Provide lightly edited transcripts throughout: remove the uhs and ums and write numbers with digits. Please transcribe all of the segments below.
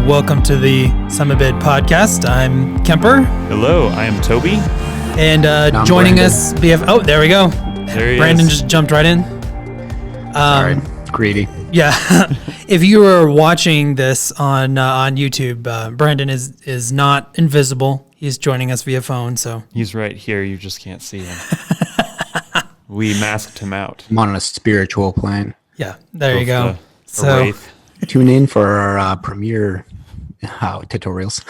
welcome to the Summit podcast. I'm Kemper. Hello, I am Toby. And joining Brandon. us, oh, there we go. There he Brandon is. just jumped right in. Sorry, greedy. Yeah. If you were watching this on YouTube, Brandon is not invisible. He's joining us via phone, so. He's right here. You just can't see him. We masked him out. I'm on a spiritual plane. Yeah, there you go. A So, wraith. Tune in for our premiere tutorials.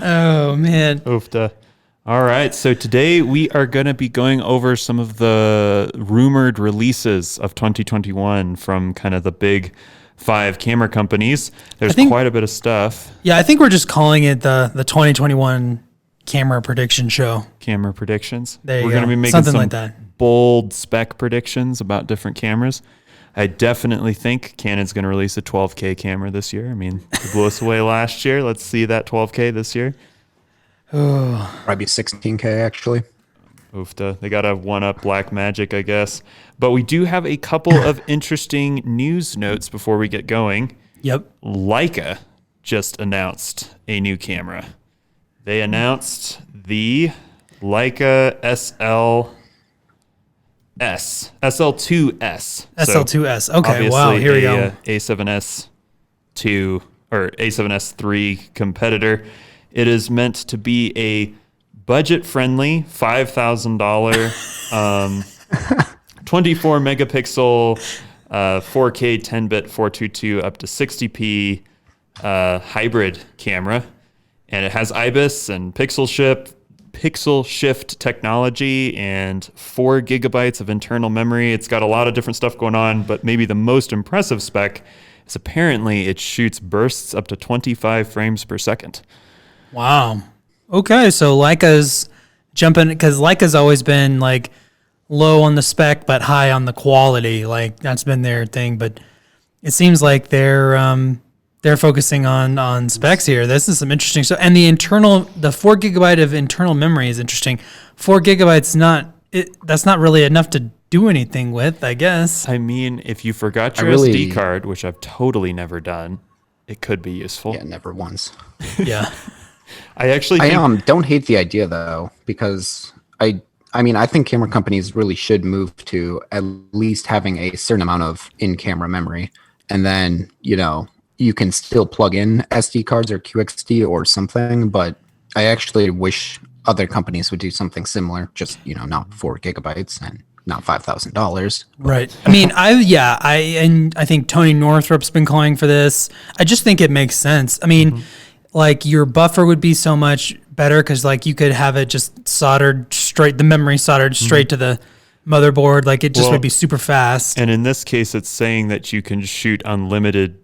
oh man. Oofda. All right, so today we are going to be going over some of the rumored releases of 2021 from kind of the big 5 camera companies. There's quite a bit of stuff. Yeah, I think we're just calling it the 2021 camera prediction show. Camera predictions. There you We're go. going to be making Something some like that. bold spec predictions about different cameras. I definitely think Canon's going to release a 12K camera this year. I mean, they blew us away last year. Let's see that 12K this year. Probably 16K actually. Oofda. They got to one-up Black Magic, I guess. But we do have a couple of interesting news notes before we get going. Yep. Leica just announced a new camera. They announced the Leica SL2S. SL2S. Okay, wow, here we go. A7S2 or A7S3 competitor. It is meant to be a budget-friendly $5,000 24 megapixel 4K 10-bit 422 up to 60p hybrid camera, and it has IBIS and pixel shift technology and 4 gigabytes of internal memory. It's got a lot of different stuff going on, but maybe the most impressive spec is apparently it shoots bursts up to 25 frames per second. Wow. Okay, so Leica's jumping, because Leica's always been like low on the spec but high on the quality. Like that's been their thing, but it seems like they're focusing on specs here. This is some interesting stuff. And the 4 gigabyte of internal memory is interesting. 4 gigabytes that's not really enough to do anything with, I guess. I mean, if you forgot your SD card, which I've totally never done, it could be useful. Yeah, never once. Yeah. I actually think, don't hate the idea though, because I think camera companies really should move to at least having a certain amount of in-camera memory, and then you can still plug in SD cards or QXD or something. But I actually wish other companies would do something similar, just not 4 gigabytes and not $5,000. Right. I mean, I think Tony Northrup's been calling for this. I just think it makes sense. I mean, like your buffer would be so much better because like you could have it just soldered straight, the memory soldered straight to the motherboard. Like it just would be super fast. And in this case, it's saying that you can shoot unlimited.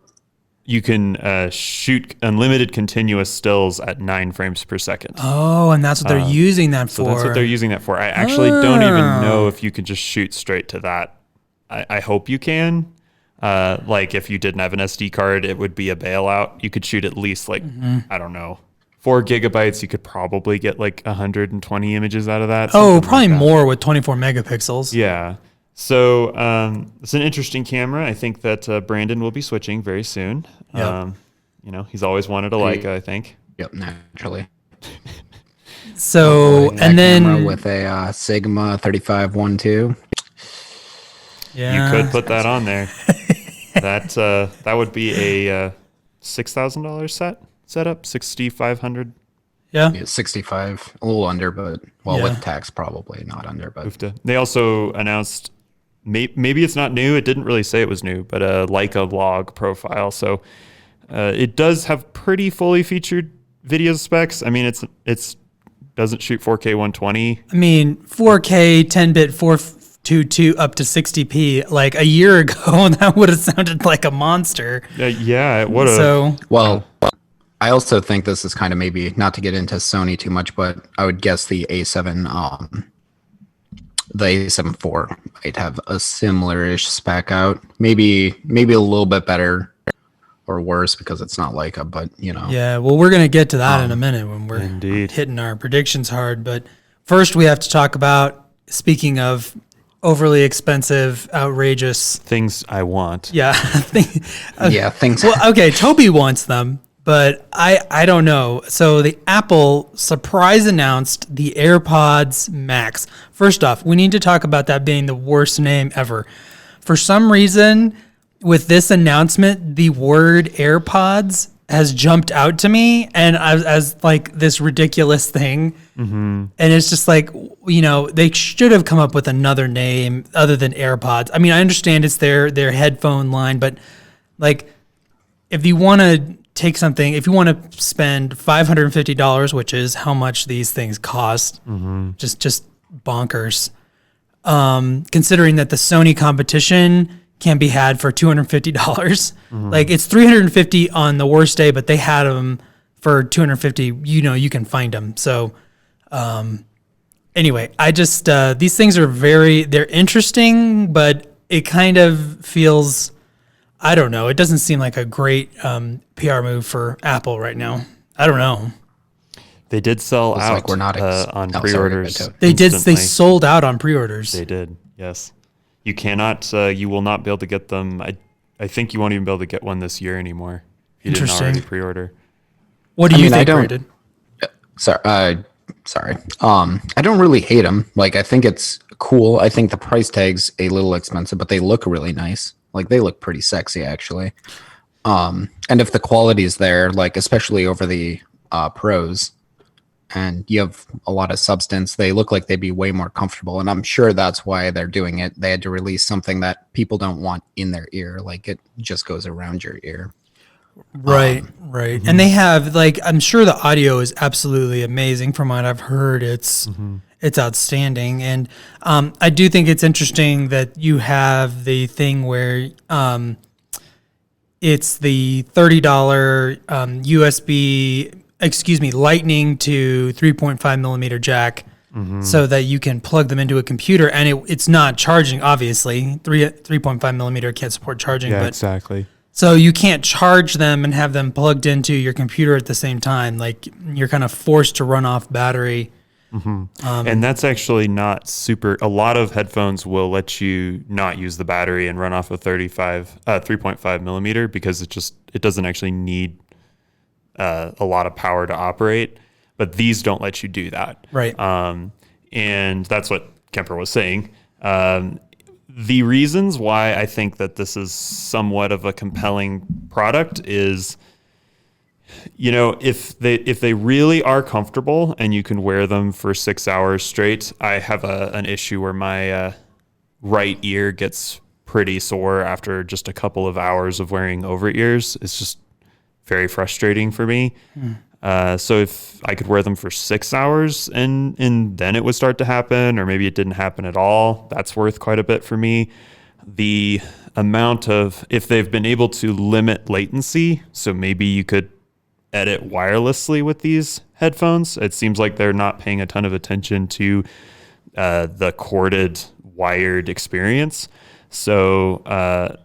You can shoot unlimited continuous stills at 9 frames per second. Oh, and that's what they're using that for. So that's what they're using that for. I actually don't even know if you can just shoot straight to that. I hope you can. Like if you didn't have an SD card, it would be a bailout. You could shoot at least like, I don't know, 4 gigabytes. You could probably get like 120 images out of that. Oh, probably more with 24 megapixels. Yeah. So it's an interesting camera. I think that Brandon will be switching very soon. Yep. He's always wanted a Leica, I think. Yep, naturally. So, and then camera with a Sigma 3512. Yeah, You could put that on there. That would be a $6,000 setup, 6,500. Yeah. 65, a little under, but with tax probably not under. But Oofda. They also announced, maybe it's not new. It didn't really say it was new, but a Leica log profile. So it does have pretty fully featured video specs. I mean, it's doesn't shoot 4K 120. I mean, 4K 10-bit 422 up to 60p. Like a year ago, that would have sounded like a monster. Yeah, it would have. So, I also think this is kind of maybe not to get into Sony too much, but I would guess the A7, the A74 might have a similar-ish spec out. Maybe a little bit better or worse because it's not Leica, but yeah, well, we're going to get to that in a minute when we're hitting our predictions hard. But first, we have to talk about, speaking of overly expensive, outrageous Things I want. Yeah. Yeah, things. Well, okay, Toby wants them, but I don't know. So the Apple surprise announced the AirPods Max. First off, we need to talk about that being the worst name ever. For some reason, with this announcement, the word AirPods has jumped out to me and as like this ridiculous thing. Mm-hmm. And it's just like, you know, they should have come up with another name other than AirPods. I mean, I understand it's their headphone line, but like if you want to take something, if you want to spend $550, which is how much these things cost, just bonkers. Considering that the Sony competition can be had for $250. Like it's $350 on the worst day, but they had them for $250. You know, you can find them. So, anyway, I just, these things are they're interesting, but it kind of feels, I don't know. It doesn't seem like a great, PR move for Apple right now. I don't know. They did sell out like we're not on pre-orders. They sold out on pre-orders. They did. Yes. You cannot, you will not be able to get them. I think you won't even be able to get one this year anymore if you didn't already pre-order. What do you think, Brandon? Sorry. I don't really hate them. Like, I think it's cool. I think the price tag's a little expensive, but they look really nice. Like, they look pretty sexy, actually. And if the quality is there, like, especially over the Pros, and you have a lot of substance, they look like they'd be way more comfortable. And I'm sure that's why they're doing it. They had to release something that people don't want in their ear. Like, it just goes around your ear. Right. Mm-hmm. And they have, like, I'm sure the audio is absolutely amazing. From what I've heard, it's outstanding. And I do think it's interesting that you have the thing where it's the $30 Lightning to 3.5 millimeter jack, so that you can plug them into a computer, and it's not charging. Obviously, 3.5 millimeter can't support charging. Yeah, but exactly. So you can't charge them and have them plugged into your computer at the same time. Like, you're kind of forced to run off battery. And that's actually not super. A lot of headphones will let you not use the battery and run off a 3.5 millimeter because it doesn't actually need a lot of power to operate. But these don't let you do that. Right. And that's what Kemper was saying. The reasons why I think that this is somewhat of a compelling product is, you know, if they really are comfortable and you can wear them for 6 hours straight. I have an issue where my right ear gets pretty sore after just a couple of hours of wearing over ears. It's just very frustrating for me. So if I could wear them for 6 hours and then it would start to happen, or maybe it didn't happen at all, that's worth quite a bit for me. The amount of, if they've been able to limit latency, so maybe you could edit wirelessly with these headphones. It seems like they're not paying a ton of attention to the corded wired experience. So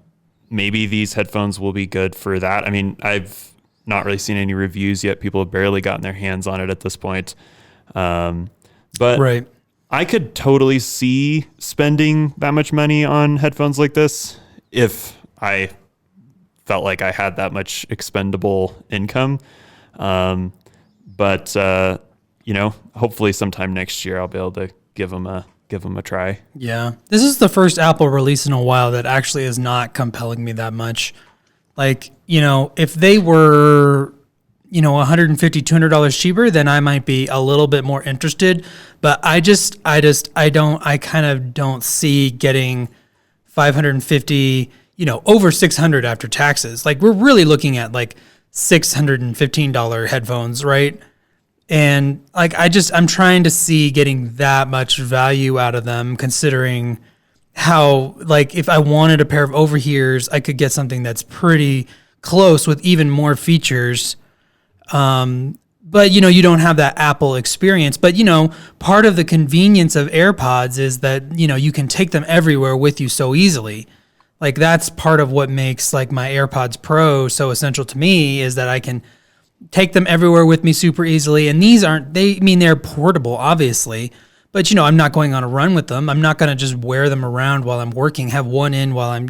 maybe these headphones will be good for that. I mean, I've not really seen any reviews yet. People have barely gotten their hands on it at this point. But right. I could totally see spending that much money on headphones like this if I felt like I had that much expendable income. But you know, hopefully sometime next year I'll be able to give them a try. Yeah. This is the first Apple release in a while that actually is not compelling me that much. Like, you know, if they were, you know, $150, $200 cheaper, then I might be a little bit more interested. But I kind of don't see getting 550, you know, over 600 after taxes. Like, we're really looking at like $615 headphones, right? And like, I'm trying to see getting that much value out of them, considering how, like, if I wanted a pair of overhears, I could get something that's pretty close with even more features. But, you know, you don't have that Apple experience. But, you know, part of the convenience of AirPods is that, you know, you can take them everywhere with you so easily. Like, that's part of what makes, like, my AirPods Pro so essential to me, is that I can take them everywhere with me super easily. And these they're portable, obviously, But, I'm not going on a run with them. I'm not going to just wear them around while I'm working, have one in while I'm,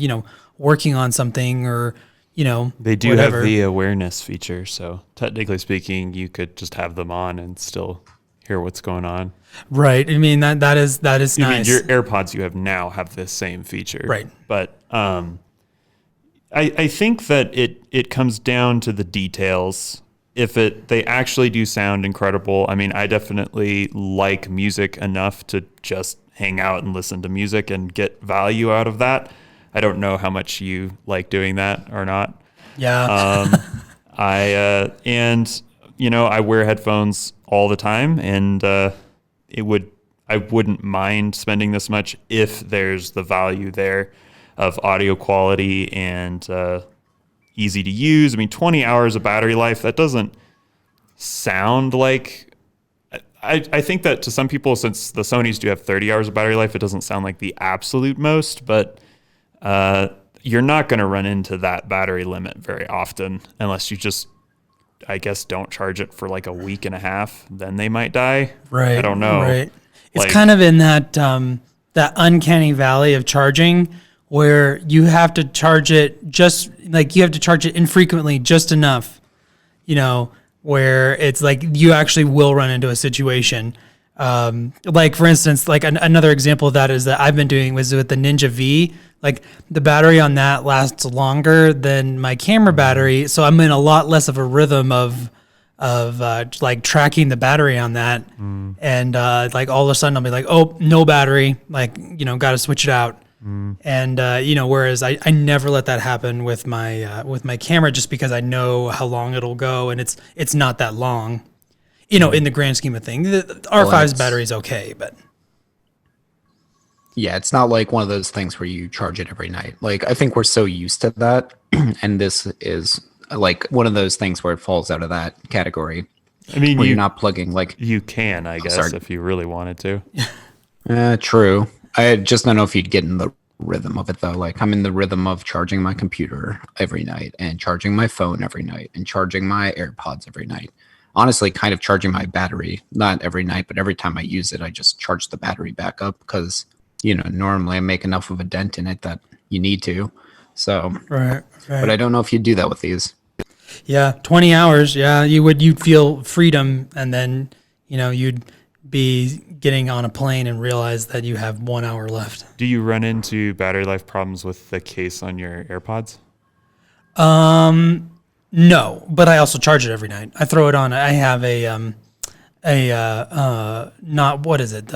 working on something or, They do whatever. have the awareness feature. So technically speaking, you could just have them on and still hear what's going on. Right. I mean, that is nice. I mean, your AirPods you have now have this same feature. Right. But I think that it comes down to the details. If they actually do sound incredible, I mean, I definitely like music enough to just hang out and listen to music and get value out of that. I don't know how much you like doing that or not. Yeah. I wear headphones all the time, and I wouldn't mind spending this much if there's the value there of audio quality and easy to use. I mean, 20 hours of battery life, that doesn't sound like... I think that to some people, since the Sonys do have 30 hours of battery life, it doesn't sound like the absolute most, but you're not going to run into that battery limit very often unless you just, I guess, don't charge it for like a week and a half. Then they might die. Right. I don't know. Right. It's kind of in that uncanny valley of charging where you have to charge it infrequently, just enough, where it's like you actually will run into a situation. Like for instance, like another example of that is that I've been doing was with the Ninja V. Like the battery on that lasts longer than my camera battery, so I'm in a lot less of a rhythm of like tracking the battery on that, and like all of a sudden I'll be like, oh, no battery, like got to switch it out. And whereas I never let that happen with my camera, just because I know how long it'll go, and it's not that long, in the grand scheme of things. The R5's battery is okay, but yeah, it's not like one of those things where you charge it every night. Like I think we're so used to that, and this is like one of those things where it falls out of that category. I mean, you're not plugging like you can, I guess, if you really wanted to. True. I just don't know if you'd get in the rhythm of it though. Like I'm in the rhythm of charging my computer every night and charging my phone every night and charging my AirPods every night. Honestly, kind of charging my battery, not every night, but every time I use it, I just charge the battery back up because, normally I make enough of a dent in it that you need to. So, right. But I don't know if you'd do that with these. Yeah, 20 hours. Yeah, you'd feel freedom, and then, you'd be getting on a plane and realize that you have 1 hour left. Do you run into battery life problems with the case on your AirPods? No, but I also charge it every night. I throw it on. I have not, what is it?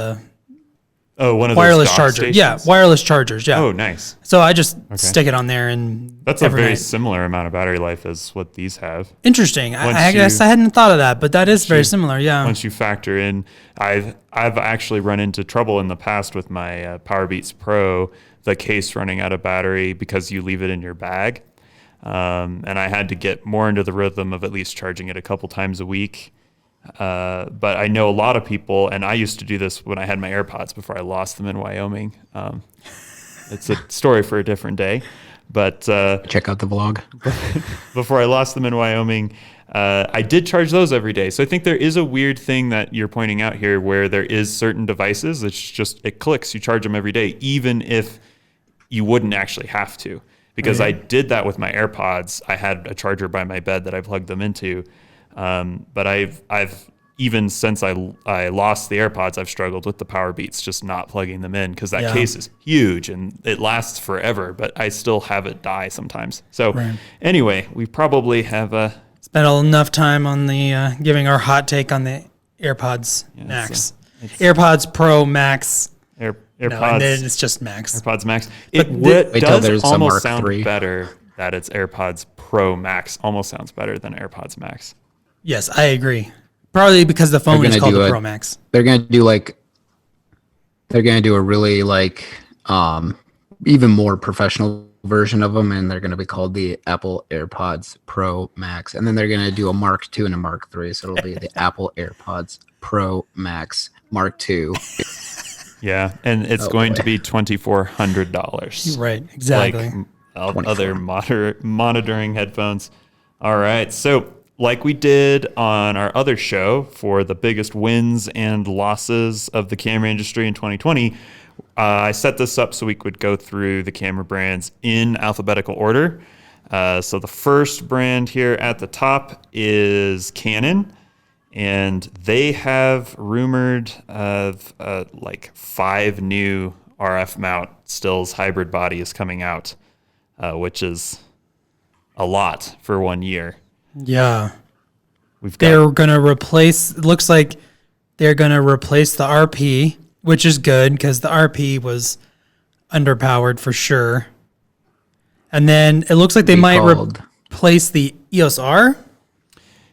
One of wireless those charger. stations? Yeah, wireless chargers. Yeah. Oh, nice. So I just stick it on there, and that's a every very night. similar amount of battery life as what these have. Interesting. I guess I hadn't thought of that, but that is very similar. Yeah. Once you factor in, I've actually run into trouble in the past with my PowerBeats Pro, the case running out of battery because you leave it in your bag, and I had to get more into the rhythm of at least charging it a couple times a week. But I know a lot of people, and I used to do this when I had my AirPods before I lost them in Wyoming. It's a story for a different day. But check out the vlog. Before I lost them in Wyoming, I did charge those every day. So I think there is a weird thing that you're pointing out here where there is certain devices, it clicks, you charge them every day, even if you wouldn't actually have to. Because I did that with my AirPods. I had a charger by my bed that I plugged them into. But I've even since I lost the AirPods, I've struggled with the PowerBeats, just not plugging them in because that case is huge and it lasts forever, but I still have it die sometimes. So anyway, we probably have spent enough time on the giving our hot take on the AirPods Max. AirPods Pro Max. AirPods. No, and then it's just Max. AirPods Max. Wait till there's does a almost Mark sound III. better that it's AirPods Pro Max. Almost sounds better than AirPods Max. Yes, I agree. Probably because the phone is called the Pro Max. They're gonna do a really even more professional version of them, and they're gonna be called the Apple AirPods Pro Max, and then they're gonna do a Mark II and a Mark III, so it'll be the Apple AirPods Pro Max Mark II. Yeah, and it's going to be $2,400. Right, exactly. Like other monitoring headphones. All right, so like we did on our other show for the biggest wins and losses of the camera industry in 2020, I set this up so we could go through the camera brands in alphabetical order. So the first brand here at the top is Canon, and they have rumored of like 5 new RF mount stills hybrid bodies coming out, which is a lot for 1 year. Yeah. We've They're going to replace, it looks like they're going to replace the RP, which is good because the RP was underpowered for sure. And then it looks like they might replace the EOS R.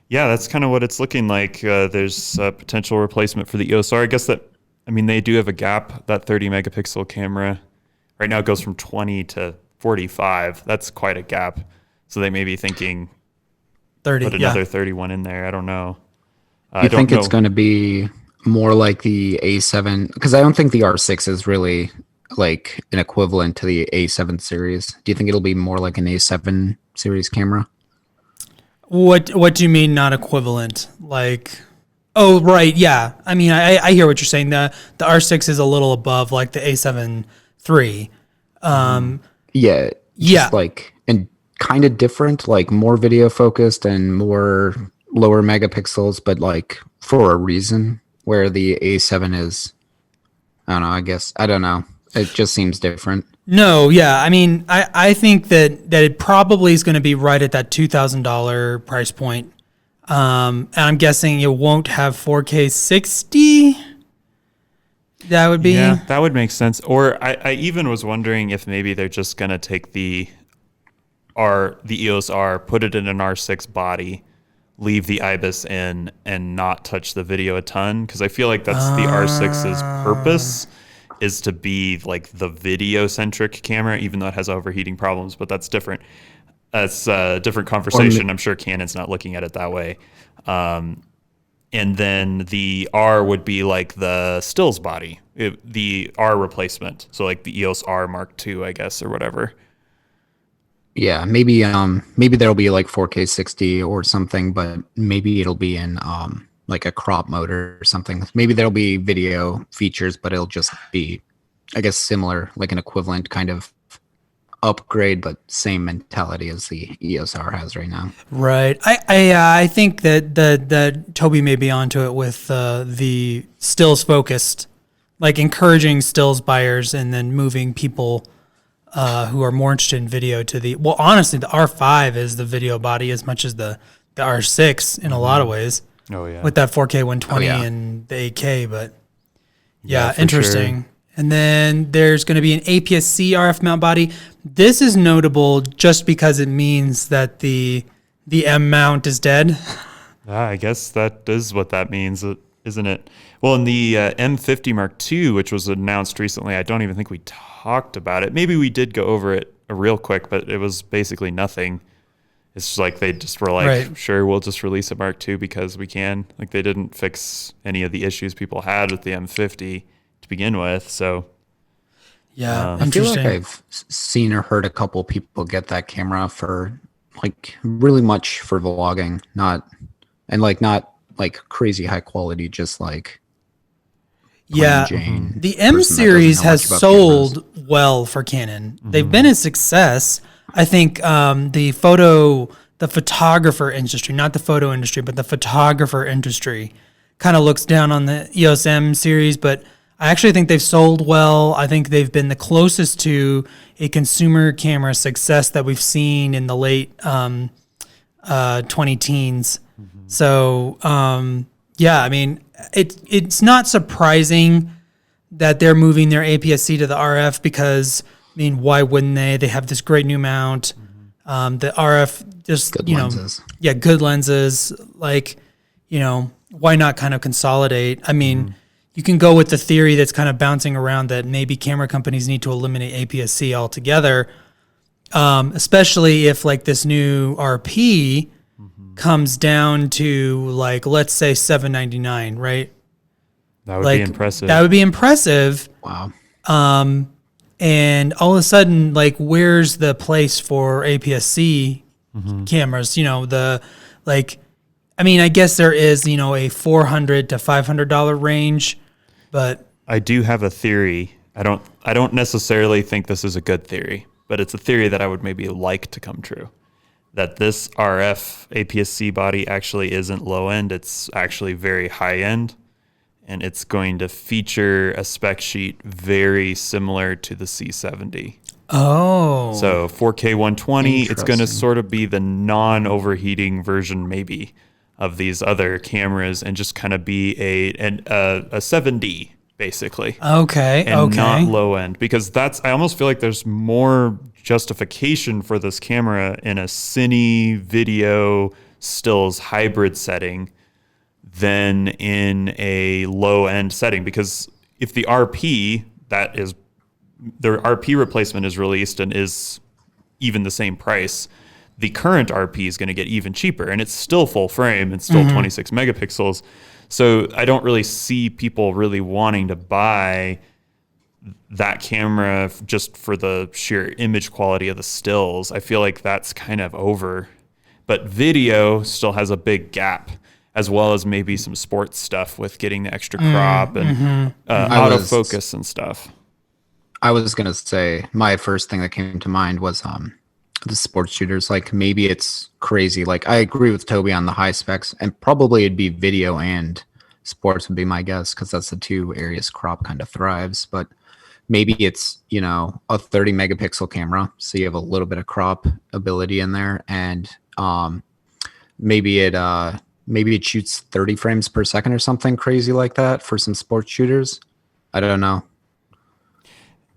Yeah, that's kind of what it's looking like. There's a potential replacement for the EOS R. I guess they do have a gap. That 30 megapixel camera right now it goes from 20 to 45. That's quite a gap. So they may be thinking 30, put another 31 in there. I don't know. I think it's going to be more like the A7, because I don't think the R6 is really like an equivalent to the A7 series. Do you think it'll be more like an A7 series camera? What do you mean not equivalent? Like, oh, right, yeah. I mean, I hear what you're saying. The R6 is a little above like the A7 III. Yeah. Like, and kind of different, like more video focused and more lower megapixels, but like for a reason, where the A7 is, I don't know, I don't know. It just seems different. No, yeah. I mean, I think that it probably is going to be right at that $2,000 price point. And I'm guessing it won't have 4K 60. That would be... Yeah, that would make sense. Or I even was wondering if maybe they're just going to take the EOS R, put it in an R6 body, leave the IBIS in, and not touch the video a ton. Because I feel like that's the R6's purpose, is to be like the video-centric camera, even though it has overheating problems, but that's different. That's a different conversation. I'm sure Canon's not looking at it that way. And then the R would be like the stills body, the R replacement. So like the EOS R Mark II, I guess, or whatever. Yeah, maybe there'll be like 4K 60 or something, but maybe it'll be in like a crop mode or something. Maybe there'll be video features, but it'll just be, I guess, similar, like an equivalent kind of upgrade, but same mentality as the EOS R has right now. Right. I think that Toby may be onto it with the stills focused, like encouraging stills buyers and then moving people who are more interested in video to the, well, honestly, the R5 is the video body as much as the R6 in a lot of ways. Oh, yeah. With that 4K 120 and the 8K, but yeah interesting. Sure. And then there's going to be an APS-C RF mount body. This is notable just because it means that the M mount is dead. I guess that is what that means, isn't it? Well, in the M50 Mark II, which was announced recently, I don't even think we talked about it. Maybe we did go over it real quick, but it was basically nothing. It's just like they just were like, right, sure, we'll just release a Mark II because we can. Like they didn't fix any of the issues people had with the M50 to begin with. So yeah, I feel like I've seen or heard a couple people get that camera for like really much for vlogging, not like crazy high quality, just like Jane. The M series has sold well for Canon. Mm-hmm. They've been a success. I think the photographer industry, not the photo industry, but the photographer industry kind of looks down on the EOS M series, but I actually think they've sold well. I think they've been the closest to a consumer camera success that we've seen in the late 20 teens. Mm-hmm. So, I mean, it's not surprising that they're moving their APS-C to the RF because, I mean, why wouldn't they? They have this great new mount. The RF just, good lenses. Good lenses. Like, why not kind of consolidate? I mean, you can go with the theory that's kind of bouncing around that maybe camera companies need to eliminate APS-C altogether, especially if like this new RP comes down to like, let's say $799, right? That would be impressive. That would be impressive. Wow. And all of a sudden, like, where's the place for APS-C cameras? I mean, I guess there is, a $400 to $500 range, but I do have a theory. I don't necessarily think this is a good theory, but it's a theory that I would maybe like to come true. That this RF APS-C body actually isn't low end, it's actually very high end, and it's going to feature a spec sheet very similar to the C70. Oh. So 4K 120, it's going to Interesting. sort of be the non-overheating version maybe of these other cameras and just kind of be a 7D basically. Okay. And not low end, because I almost feel like there's more justification for this camera in a cine video stills hybrid setting than in a low end setting, because if the RP replacement is released and is even the same price, the current RP is going to get even cheaper, and it's still full frame and still 26 megapixels. So I don't really see people really wanting to buy that camera just for the sheer image quality of the stills. I feel like that's kind of over. But video still has a big gap, as well as maybe some sports stuff with getting the extra crop and autofocus and stuff. I was gonna say my first thing that came to mind was the sports shooters. Like, maybe it's crazy. Like, I agree with Toby on the high specs, and probably it'd be video and sports would be my guess, because that's the two areas crop kind of thrives. But maybe it's, a 30 megapixel camera, so you have a little bit of crop ability in there, and maybe it shoots 30 frames per second or something crazy like that for some sports shooters. I don't know.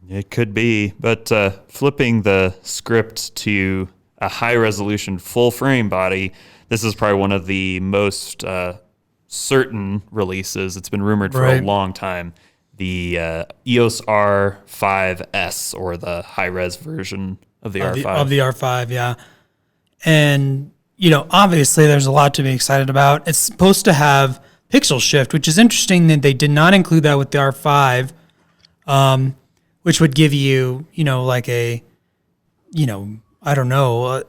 It could be, but flipping the script to a high-resolution full-frame body, this is probably one of the most certain releases. It's been rumored for a long time. The EOS R5S, or the high-res version of the R5. Of the R5, yeah. And, obviously there's a lot to be excited about. It's supposed to have pixel shift, which is interesting that they did not include that with the R5. Which would give you, like a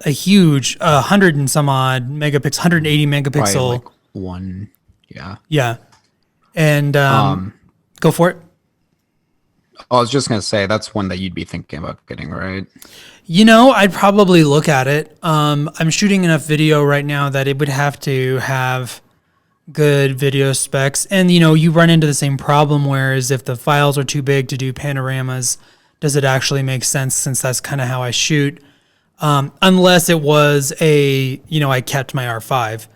huge 100 and some odd megapixel, 180 megapixel. Probably like one, yeah. Yeah. And go for it. I was just going to say, that's one that you'd be thinking about getting, right? I'd probably look at it. I'm shooting enough video right now that it would have to have good video specs, and you run into the same problem, whereas if the files are too big to do panoramas, does it actually make sense, since that's kind of how I shoot, unless it was I kept my R5,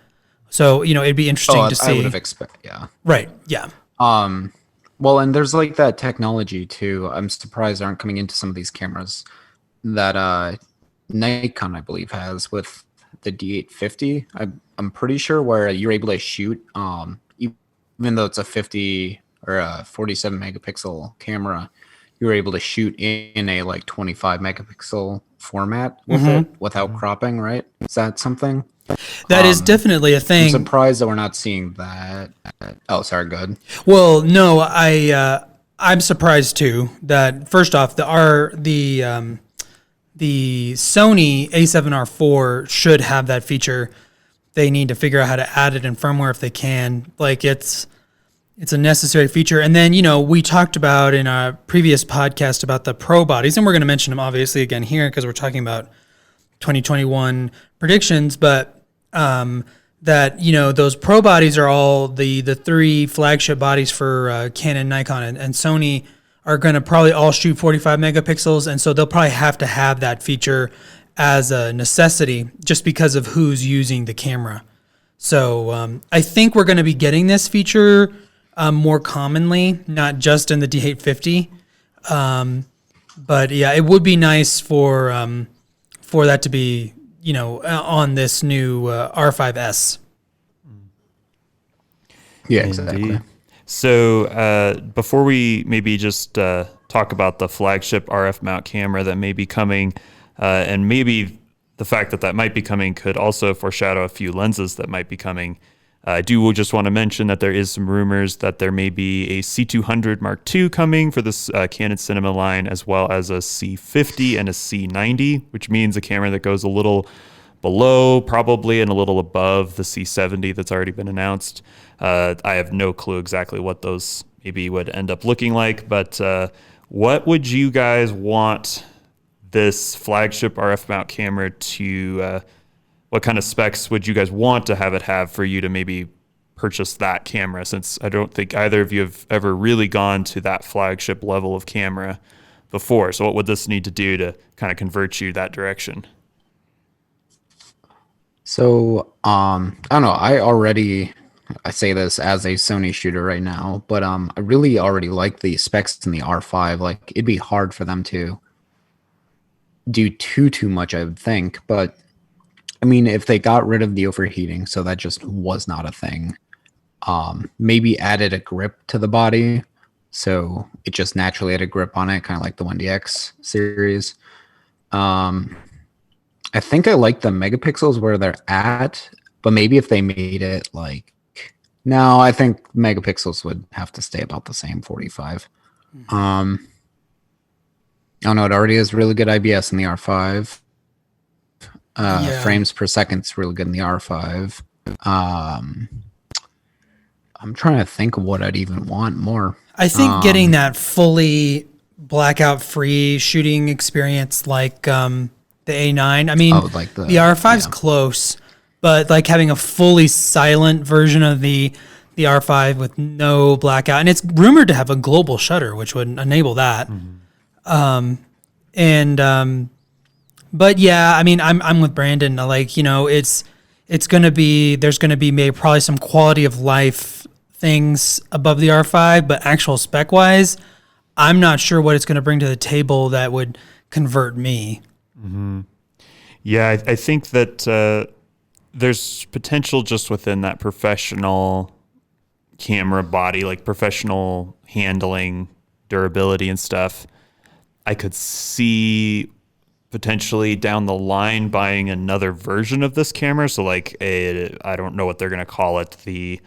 so it'd be interesting to see. I would have expected, yeah. Right, yeah. Well, and there's like that technology too. I'm surprised aren't coming into some of these cameras that Nikon, I believe, has with the D850. I'm pretty sure, where you're able to shoot, even though it's a 50 or a 47 megapixel camera, you're able to shoot in a like 25 megapixel format with it without cropping, right? Is that something? That is definitely a thing. I'm surprised that we're not seeing that. Oh, sorry, good. Well, no, I'm surprised too that, first off, the Sony A7R4 should have that feature. They need to figure out how to add it in firmware if they can. Like, it's a necessary feature. And then, we talked about in a previous podcast about the pro bodies, and we're going to mention them obviously again here because we're talking about 2021 predictions, but that, those pro bodies are all the three flagship bodies for Canon, Nikon, and Sony are going to probably all shoot 45 megapixels, and so they'll probably have to have that feature as a necessity just because of who's using the camera. So I think we're going to be getting this feature more commonly, not just in the D850. But yeah, it would be nice for that to be, on this new R5S. Yeah, exactly. Indeed. So before we maybe just talk about the flagship RF mount camera that may be coming, and maybe the fact that might be coming could also foreshadow a few lenses that might be coming, I do just want to mention that there is some rumors that there may be a C200 Mark II coming for this Canon cinema line, as well as a C50 and a C90, which means a camera that goes a little below probably and a little above the C70 that's already been announced. I have no clue exactly what those maybe would end up looking like, but what would you guys want this flagship RF mount camera to, what kind of specs would you guys want to have it have for you to maybe purchase that camera, since I don't think either of you have ever really gone to that flagship level of camera before. So what would this need to do to kind of convert you that direction? So, I don't know. I say this as a Sony shooter right now, but I really already like the specs in the R5. Like, it'd be hard for them to do too much, I would think. But I mean, if they got rid of the overheating, so that just was not a thing. Maybe added a grip to the body, so it just naturally had a grip on it, kind of like the 1DX series. I think I like the megapixels where they're at, but maybe if they made it like, no, I think megapixels would have to stay about the same, 45. I don't know, it already has really good IBS in the R5. Frames per second's really good in the R5. I'm trying to think of what I'd even want more. I think getting that fully blackout free shooting experience like the A9. I mean, like the R5's close, but like having a fully silent version of the R5 with no blackout, and it's rumored to have a global shutter, which would enable that. But yeah, I mean, I'm with Brandon. Like, it's gonna be, there's gonna be maybe probably some quality of life things above the R5, but actual spec wise, I'm not sure what it's gonna bring to the table that would convert me. Yeah, I think that there's potential just within that professional camera body, like professional handling, durability and stuff. I could see potentially down the line buying another version of this camera. So like I don't know what they're going to call it. They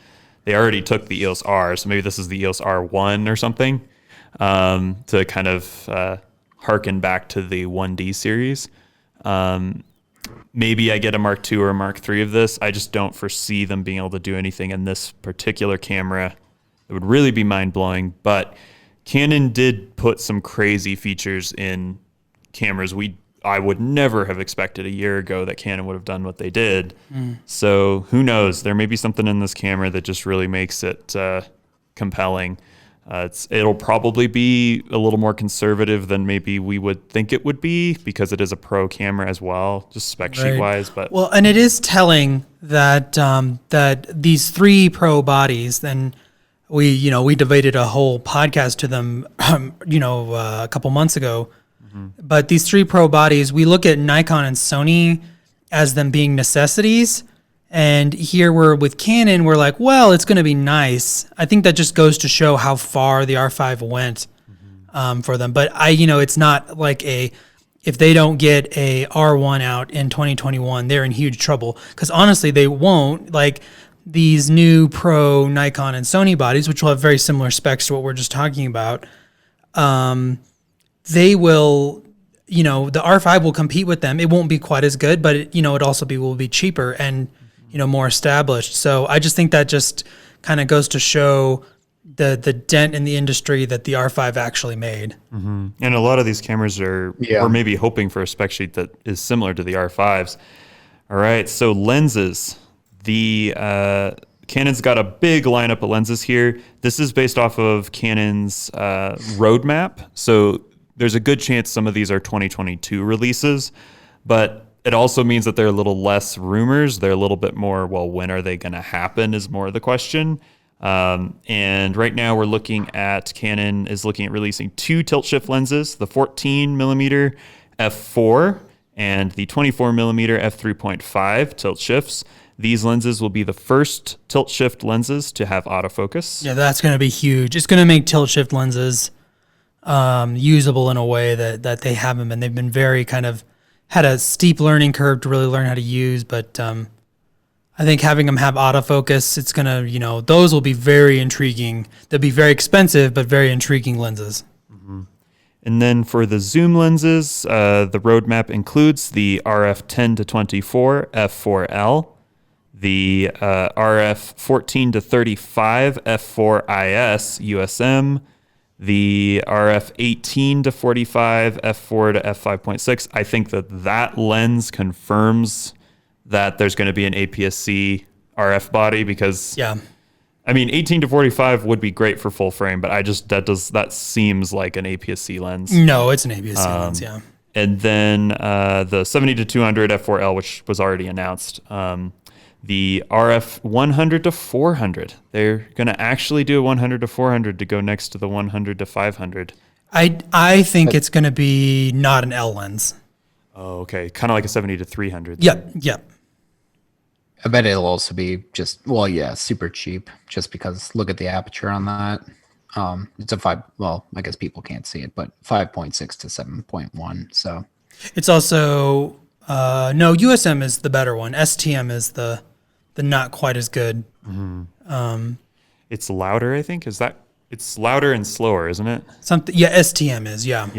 already took the EOS R, so maybe this is the EOS R1 or something, to kind of harken back to the 1D series. Maybe I get a Mark II or a Mark III of this. I just don't foresee them being able to do anything in this particular camera that would really be mind-blowing. But Canon did put some crazy features in cameras I would never have expected a year ago that Canon would have done what they did. So who knows? There may be something in this camera that just really makes it compelling. It'll probably be a little more conservative than maybe we would think it would be, because it is a pro camera as well, just spec sheet wise. But well, and it is telling that that these three pro bodies, then we devoted a whole podcast to them, a couple months ago. But these three pro bodies, we look at Nikon and Sony as them being necessities. And here we're with Canon, we're like, well, it's going to be nice. I think that just goes to show how far the R5 went for them. But it's not like if they don't get a R1 out in 2021, they're in huge trouble. Because honestly, they won't. Like these new pro Nikon and Sony bodies, which will have very similar specs to what we're just talking about, they will, the R5 will compete with them. It won't be quite as good, but it also will be cheaper and, more established. So I just think that just kind of goes to show the dent in the industry that the R5 actually made. And a lot of these cameras we're maybe hoping for a spec sheet that is similar to the R5s. All right. So lenses, Canon's got a big lineup of lenses here. This is based off of Canon's roadmap. So there's a good chance some of these are 2022 releases, but it also means that they're a little less rumors. They're a little bit more, well, when are they going to happen is more the question. And right now Canon is looking at releasing two tilt shift lenses, the 14 millimeter f4 and the 24 millimeter f3.5 tilt shifts. These lenses will be the first tilt shift lenses to have autofocus. Yeah, that's going to be huge. It's going to make tilt shift lenses usable in a way that they haven't been. They've been very kind of had a steep learning curve to really learn how to use, but I think having them have autofocus, it's going to, those will be very intriguing. They'll be very expensive, but very intriguing lenses. And then for the zoom lenses, the roadmap includes the RF 10 to 24 f4L, the RF 14 to 35 f4IS USM, the RF 18 to 45 f4 to f5.6. I think that lens confirms that there's going to be an APS-C RF body because, I mean, 18 to 45 would be great for full frame, but that seems like an APS-C lens. No, it's an APS-C lens, yeah. And then the 70 to 200 f4L, which was already announced. The RF 100 to 400. They're going to actually do a 100 to 400 to go next to the 100 to 500. I think it's going to be not an L lens. Oh, okay. Kind of like a 70 to 300. Yep. I bet it'll also be super cheap just because look at the aperture on that. It's a I guess people can't see it, but 5.6 to 7.1. So it's also, no, USM is the better one. STM is the not quite as good. Mm-hmm. It's louder, I think. It's louder and slower, isn't it? STM is, yeah.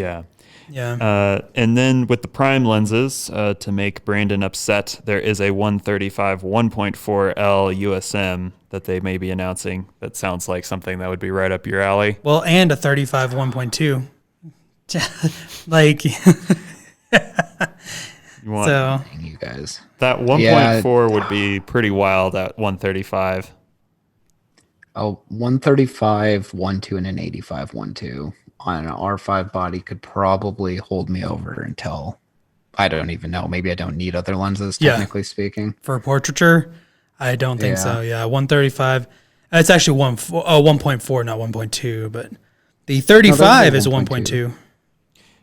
Yeah. And then with the prime lenses, to make Brandon upset, there is a 135 1.4L USM that they may be announcing. That sounds like something that would be right up your alley. Well, and a 35 1.2. Like, you guys. That 1.4 would be pretty wild at 135. A 135 1.2 and an 85 1.2 on an R5 body could probably hold me over until I don't even know. Maybe I don't need other lenses, technically speaking. For portraiture, I don't think so. Yeah, 135. It's actually 1.4, not 1.2, but the 35 is a 1.2.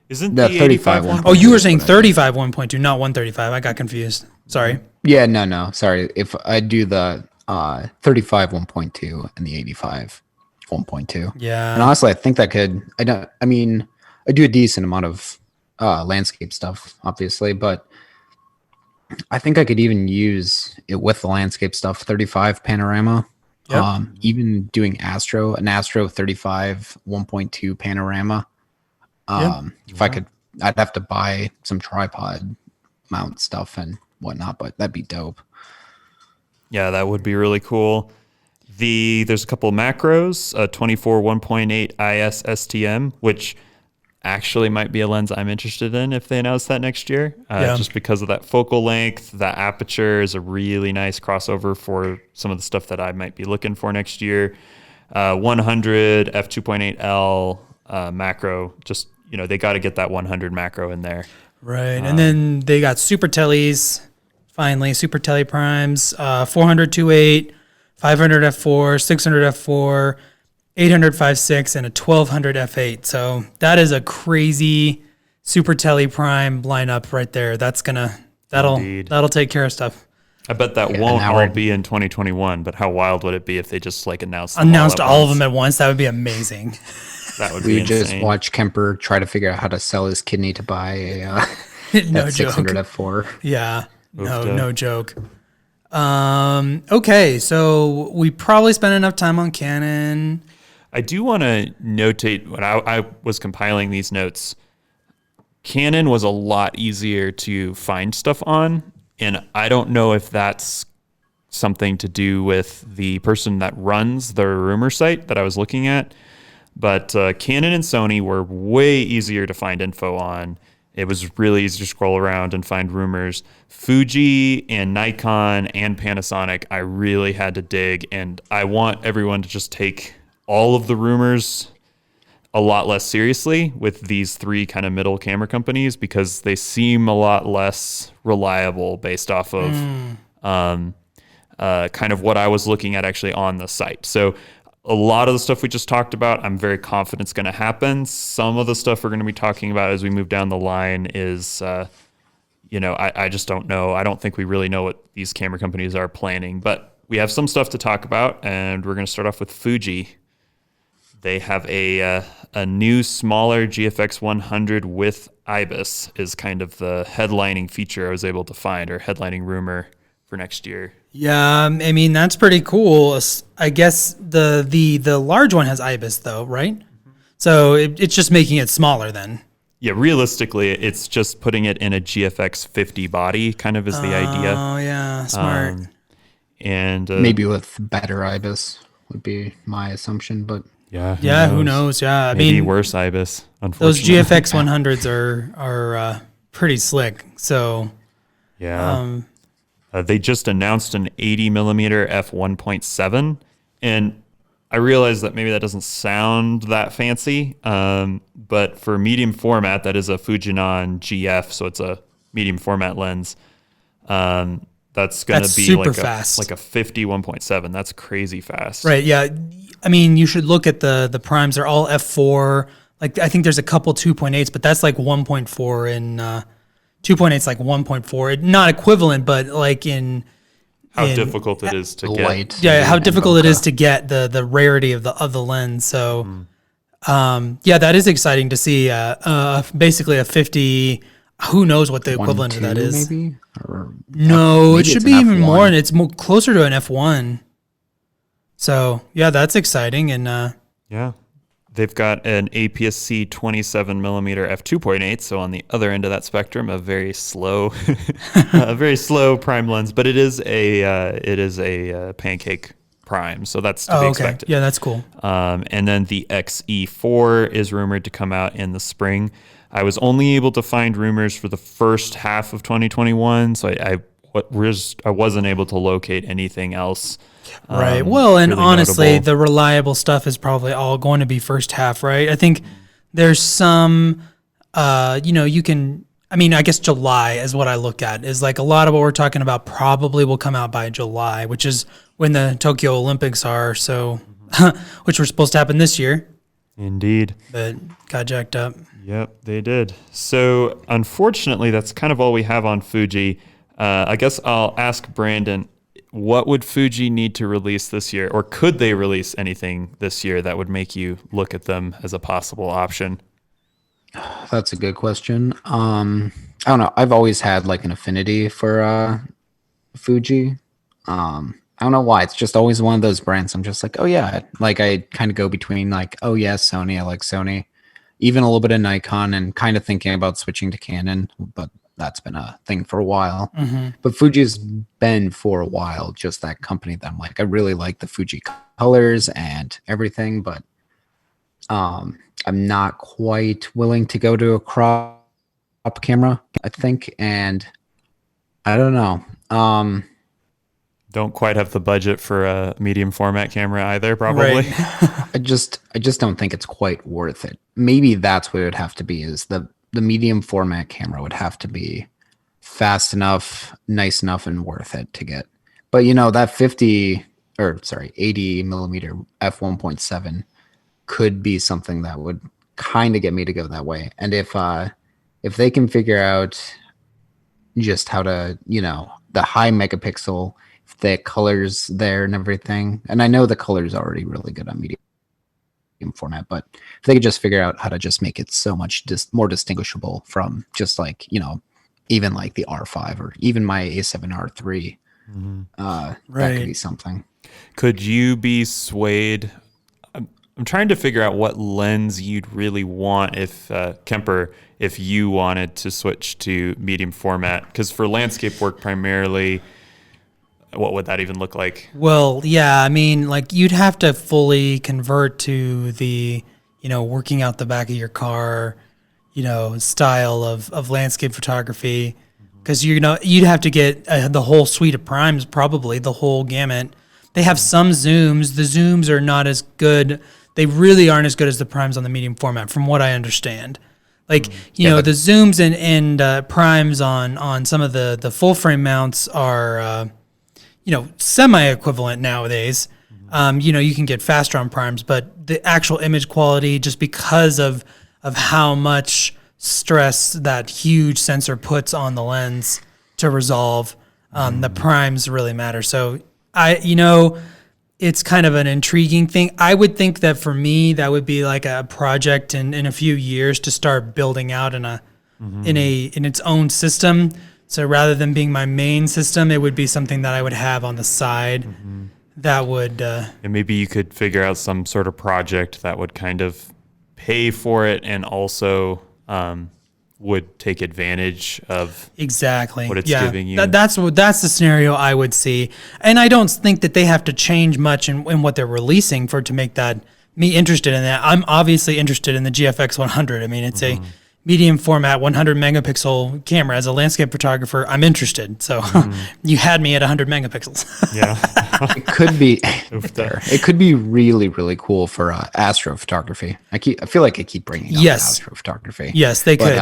Isn't the 35 85 Oh, you were saying 35 1.2, not 135. I got confused. Sorry. Yeah, no. Sorry. If I do the 35 1.2 and the 85 1.2. Yeah. And honestly, I think that I do a decent amount of landscape stuff, obviously, but I think I could even use it with the landscape stuff, 35 panorama. Yep. Even doing an Astro 35 1.2 panorama. If I could, I'd have to buy some tripod mount stuff and whatnot, but that'd be dope. Yeah, that would be really cool. There's a couple of macros, 24 1.8 IS STM, which actually might be a lens I'm interested in if they announce that next year, just because of that focal length. That aperture is a really nice crossover for some of the stuff that I might be looking for next year. 100 f2.8L macro, just, they got to get that 100 macro in there. Right. And then they got super tellies, finally, super telly primes, 400 2.8, 500 f4, 600 f4, 800 5.6, and a 1200 f8. So that is a crazy super telly prime lineup right there. That'll take care of stuff. I bet that won't all be in 2021, but how wild would it be if they just announced all of them at once? That would be amazing. That would be insane. Just watch Kemper try to figure out how to sell his kidney to buy a no 600 joke. F4. Yeah, no joke. Okay, so we probably spent enough time on Canon. I do want to notate when I was compiling these notes, Canon was a lot easier to find stuff on, and I don't know if that's something to do with the person that runs the rumor site that I was looking at. But Canon and Sony were way easier to find info on. It was really easy to scroll around and find rumors. Fuji and Nikon and Panasonic, I really had to dig, and I want everyone to just take all of the rumors a lot less seriously with these three kind of middle camera companies because they seem a lot less reliable based off of kind of what I was looking at actually on the site. So a lot of the stuff we just talked about, I'm very confident is going to happen. Some of the stuff we're going to be talking about as we move down the line is, I just don't know. I don't think we really know what these camera companies are planning, but we have some stuff to talk about, and we're going to start off with Fuji. They have a new, smaller GFX 100 with IBIS is kind of the headlining feature I was able to find, or headlining rumor for next year. Yeah, I mean, that's pretty cool. I guess the large one has IBIS though, right? Mm-hmm. So it's just making it smaller then. Yeah, realistically, it's just putting it in a GFX 50 body kind of is the idea. Oh, yeah, smart. And Maybe with better IBIS would be my assumption, but yeah, who knows? Yeah, I Maybe mean, worse IBIS, those unfortunately. GFX 100s are pretty slick. So Yeah. They just announced an 80 millimeter f1.7, and I realize that maybe that doesn't sound that fancy, but for medium format, that is a Fujinon GF, so it's a medium format lens. That's going to be super fast. like a 51.7. That's crazy fast. right, yeah. I mean, you should look at the primes. They're all f4. Like I think there's a couple 2.8s, but that's like 1.4 in 2.8 is like 1.4. Not equivalent, but like in How difficult it is to get. light. yeah, how and difficult it bokeh. is to get the rarity of the lens. So, yeah, that is exciting to see. Basically a 50. Who knows what the equivalent of that 1.2 is? maybe? Or No, maybe it should it's be an even F1. more, and it's closer to an F1. So yeah, that's exciting, and Yeah. They've got an APS-C 27 millimeter f2.8, so on the other end of that spectrum, a very slow, a very slow prime lens. But it is a pancake prime, so that's to be expected. Yeah, that's cool. And then the XE4 is rumored to come out in the spring. I was only able to find rumors for the first half of 2021, so I wasn't able to locate anything else. Right. Well, and really honestly, notable. the reliable stuff is probably all going to be first half, right? I think there's some, you can, I mean, I guess July is what I look at, is like a lot of what we're talking about probably will come out by July, which is when the Tokyo Olympics are. So, which were supposed to happen this year, Indeed. but got jacked up. Yep, they did. So unfortunately, that's kind of all we have on Fuji. I guess I'll ask Brandon, what would Fuji need to release this year? Or could they release anything this year that would make you look at them as a possible option? That's a good question. I don't know. I've always had like an affinity for Fuji. I don't know why. It's just always one of those brands. I'm just like, oh yeah. Like I kind of go between like, oh yeah, Sony. I like Sony. Even a little bit of Nikon, and kind of thinking about switching to Canon, but that's been a thing for a while. But Fuji's been for a while just that company that I'm like, I really like the Fuji colors and everything, but I'm not quite willing to go to a crop camera, I think, and I don't know. Don't quite have the budget for a medium format camera either, probably. Right. I just don't think it's quite worth it. Maybe that's what it would have to be, is the medium format camera would have to be fast enough, nice enough, and worth it to get. But that 80 millimeter f1.7 could be something that would kind of get me to go that way. And if they can figure out just how to, the high megapixel, the colors there and everything, and I know the colors are already really good on medium format, but if they could just figure out how to just make it so much more distinguishable from just like, even like the R5 or even my A7R3, that could be something. Could you be swayed? I'm trying to figure out what lens you'd really want if Kemper, if you wanted to switch to medium format, because for landscape work primarily, what would that even look like? Well, yeah, I mean, like you'd have to fully convert to the, working out the back of your car, style of landscape photography, because you'd have to get the whole suite of primes, probably the whole gamut. They have some zooms. The zooms are not as good. They really aren't as good as the primes on the medium format, from what I understand. Like, the zooms and primes on some of the full frame mounts are, semi-equivalent nowadays. You can get faster on primes, but the actual image quality, just because of how much stress that huge sensor puts on the lens to resolve, the primes really matter. So it's kind of an intriguing thing. I would think that for me, that would be like a project in a few years to start building out in its own system. So rather than being my main system, it would be something that I would have on the side that would... And maybe you could figure out some sort of project that would kind of pay for it and also would take advantage of exactly what it's giving you. That's the scenario I would see. And I don't think that they have to change much in what they're releasing for it to make that me interested in that. I'm obviously interested in the GFX 100. I mean, it's a medium format 100 megapixel camera. As a landscape photographer, I'm interested. So you had me at 100 megapixels. Yeah. It could be it could be really, really cool for astrophotography. I feel like I keep bringing up astrophotography. Yes, they could.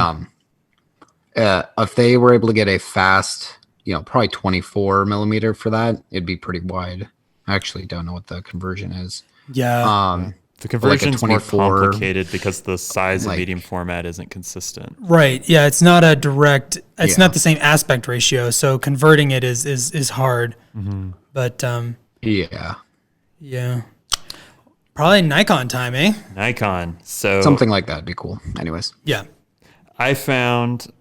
If they were able to get a fast, probably 24 millimeter for that, it'd be pretty wide. I actually don't know what the conversion is. Yeah. The conversion's more complicated because the size of medium format isn't consistent. Right. Yeah. It's not a direct. It's not the same aspect ratio. So converting it is hard. But yeah. Probably Nikon time, eh? Nikon. So something like that'd be cool. Anyways. Yeah. I found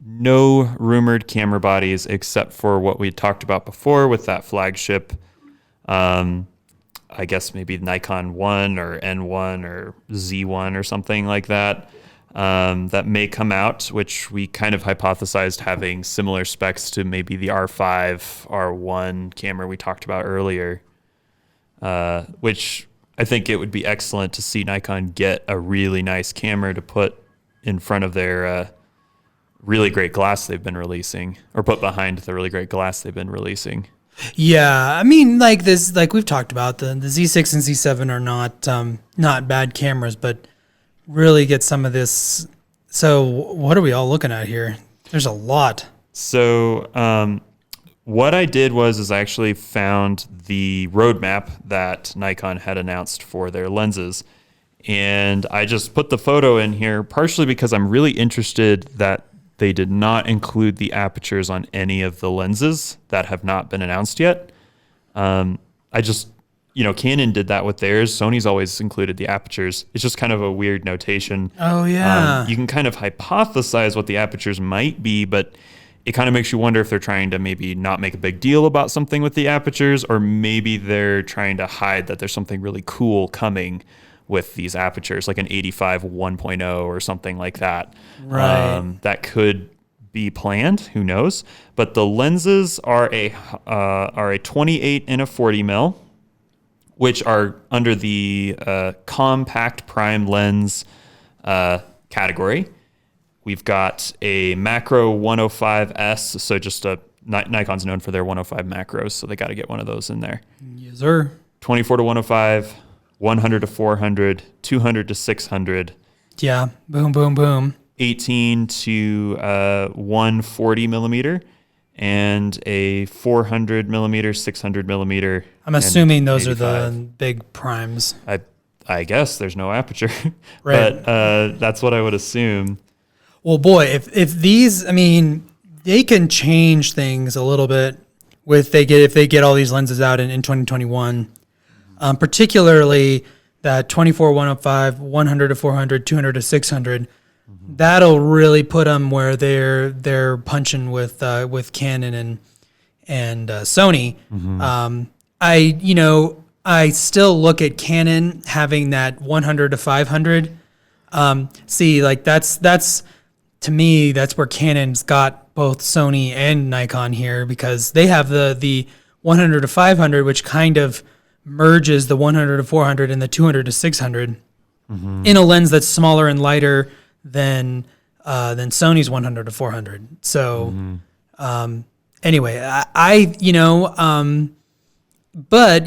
no rumored camera bodies except for what we talked about before with that flagship. I guess maybe Nikon 1 or N1 or Z1 or something like that, that may come out, which we kind of hypothesized having similar specs to maybe the R5, R1 camera we talked about earlier, which I think it would be excellent to see Nikon get a really nice camera to put in front of their really great glass they've been releasing, or put behind the really great glass they've been releasing. Yeah, I mean, like we've talked about, the Z6 and Z7 are not bad cameras, but really get some of this. So what are we all looking at here? There's a lot. So what I did was I actually found the roadmap that Nikon had announced for their lenses, and I just put the photo in here partially because I'm really interested that they did not include the apertures on any of the lenses that have not been announced yet. Canon did that with theirs. Sony's always included the apertures. It's just kind of a weird notation. Oh, yeah. You can kind of hypothesize what the apertures might be, but it kind of makes you wonder if they're trying to maybe not make a big deal about something with the apertures, or maybe they're trying to hide that there's something really cool coming with these apertures, like an 85 1.0 or something like that. Right. That could be planned. Who knows? But the lenses are a 28 and a 40 mil, which are under the compact prime lens category. We've got a macro 105S, so just Nikon's known for their 105 macros, so they got to get one of those in there. Yes, sir. 24 to 105. 100 to 400, 200 to 600. Yeah, boom, boom, boom. 18 to 140 millimeter, and a 400 millimeter, 600 millimeter. I'm assuming those 85. Are the big primes. I guess there's no aperture, right. But that's what I would assume. Well, boy, if these, I mean, they can change things a little bit if they get all these lenses out in 2021. Particularly that 24 105, 100 to 400, 200 to 600, that'll really put them where they're punching with Canon and Sony. I still look at Canon having that 100 to 500. That's to me, that's where Canon's got both Sony and Nikon here, because they have the 100 to 500, which kind of merges the 100 to 400 and the 200 to 600 in a lens that's smaller and lighter than Sony's 100 to 400. So anyway, but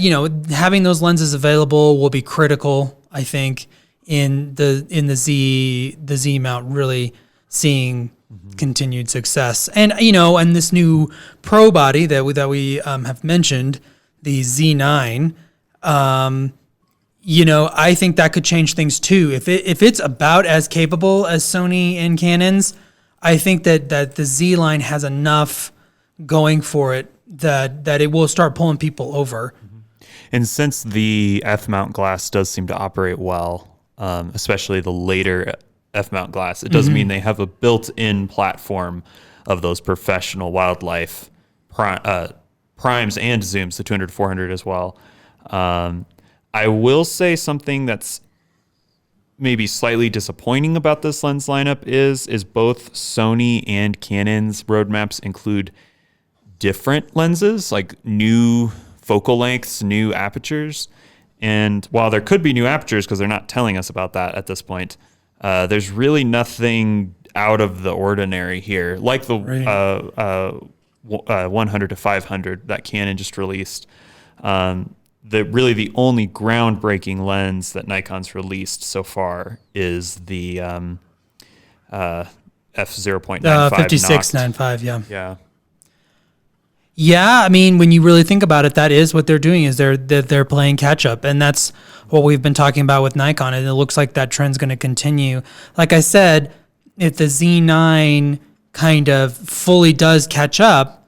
having those lenses available will be critical, I think, in the Z mount really seeing continued success. And and this new Pro body that we have mentioned, the Z9. I think that could change things too. If it's about as capable as Sony and Canon's, I think that the Z line has enough going for it that it will start pulling people over. And since the F-mount glass does seem to operate well, especially the later F-mount glass, it does mean they have a built-in platform of those professional wildlife primes and zooms, the 200 400 as well. I will say something that's maybe slightly disappointing about this lens lineup is both Sony and Canon's roadmaps include different lenses, like new focal lengths, new apertures. And while there could be new apertures, because they're not telling us about that at this point, there's really nothing out of the ordinary here, like the 100 to 500 that Canon just released. The only groundbreaking lens that Nikon's released so far is the f0.95 5695. Yeah. Yeah, I mean, when you really think about it, that is what they're doing. Is they're playing catch up, and that's what we've been talking about with Nikon. And it looks like that trend's going to continue. Like I said, if the Z9 kind of fully does catch up,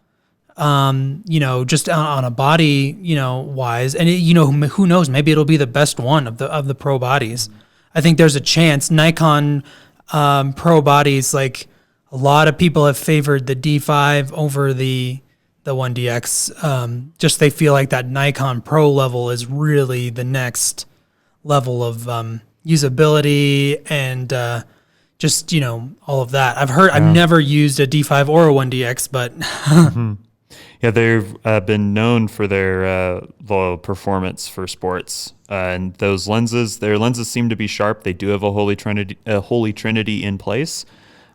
just on a body, wise, and who knows, maybe it'll be the best one of the pro bodies. I think there's a chance Nikon pro bodies, like a lot of people have favored the D5 over the 1DX. Just they feel like that Nikon Pro level is really the next level of usability and all of that. I've never used a D5 or a 1DX, but yeah, they've been known for their low performance for sports, and their lenses seem to be sharp. They do have a holy trinity in place.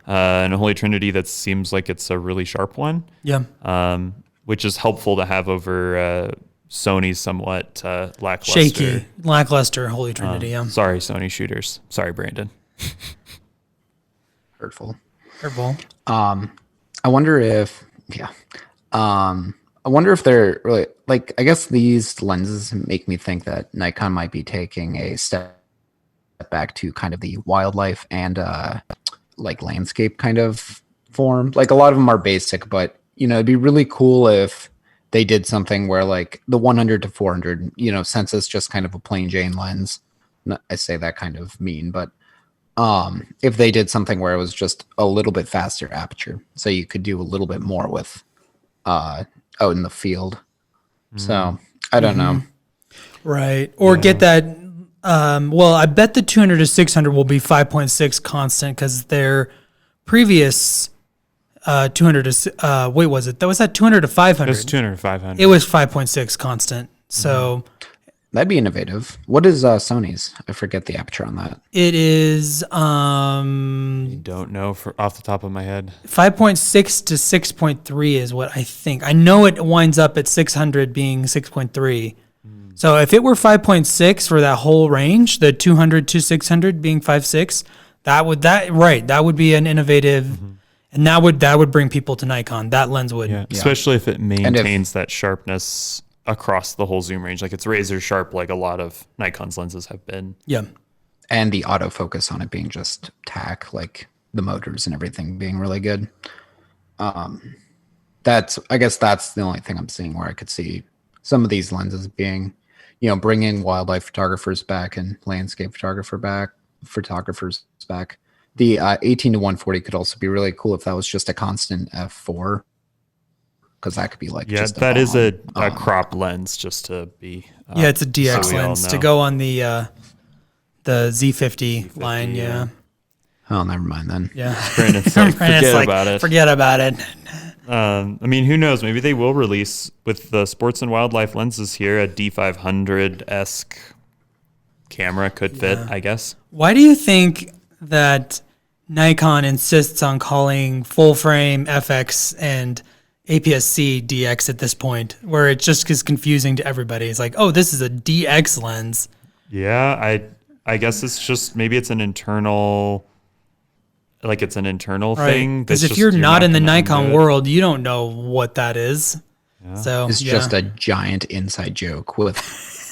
And a holy trinity that seems like it's a really sharp one. Yeah. Which is helpful to have over Sony's somewhat lackluster. Lackluster holy trinity. Sorry, Sony shooters. Sorry, Brandon. Hurtful. I wonder if they're really, like, I guess these lenses make me think that Nikon might be taking a step back to kind of the wildlife and like landscape kind of form. Like a lot of them are basic, but it'd be really cool if they did something where like the 100 to 400, since it's just kind of a plain Jane lens. I say that kind of mean, but if they did something where it was just a little bit faster aperture, so you could do a little bit more with out in the field. So I don't know. Right. Or get that. I bet the 200 to 600 will be 5.6 constant because their previous 200 to was it? That was that 200 to 500. It was 200 to 500. It was 5.6 constant. So that'd be innovative. What is Sony's? I forget the aperture on that. it is Don't know off the top of my head. 5.6 to 6.3 is what I think. I know it winds up at 600 being 6.3. So if it were 5.6 for that whole range, the 200 to 600 being 5.6, that would be an innovative, and that would bring people to Nikon. That lens would, especially if it maintains that sharpness across the whole zoom range, like it's razor sharp, like a lot of Nikon's lenses have been. Yeah, and the autofocus on it being just tack, like the motors and everything being really good. I guess that's the only thing I'm seeing where I could see some of these lenses being, bringing wildlife photographers back and landscape photographers back. The 18 to 140 could also be really cool if that was just a constant f4, because that could be like that is a crop lens, just to be it's a DX lens to go on the Z50 line. Yeah. Oh, never mind then. Yeah. Brandon's like, about it. Forget about it. Who knows? Maybe they will release with the sports and wildlife lenses here a D500-esque camera could fit, I guess. Why do you think that Nikon insists on calling full frame FX and APS-C DX at this point, where it just is confusing to everybody? It's like, oh, this is a DX lens. Yeah, I guess it's just, maybe it's an internal... Like it's an internal thing. Because if you're not in the Nikon world, you don't know what that is. Yeah. So it's just a giant inside joke with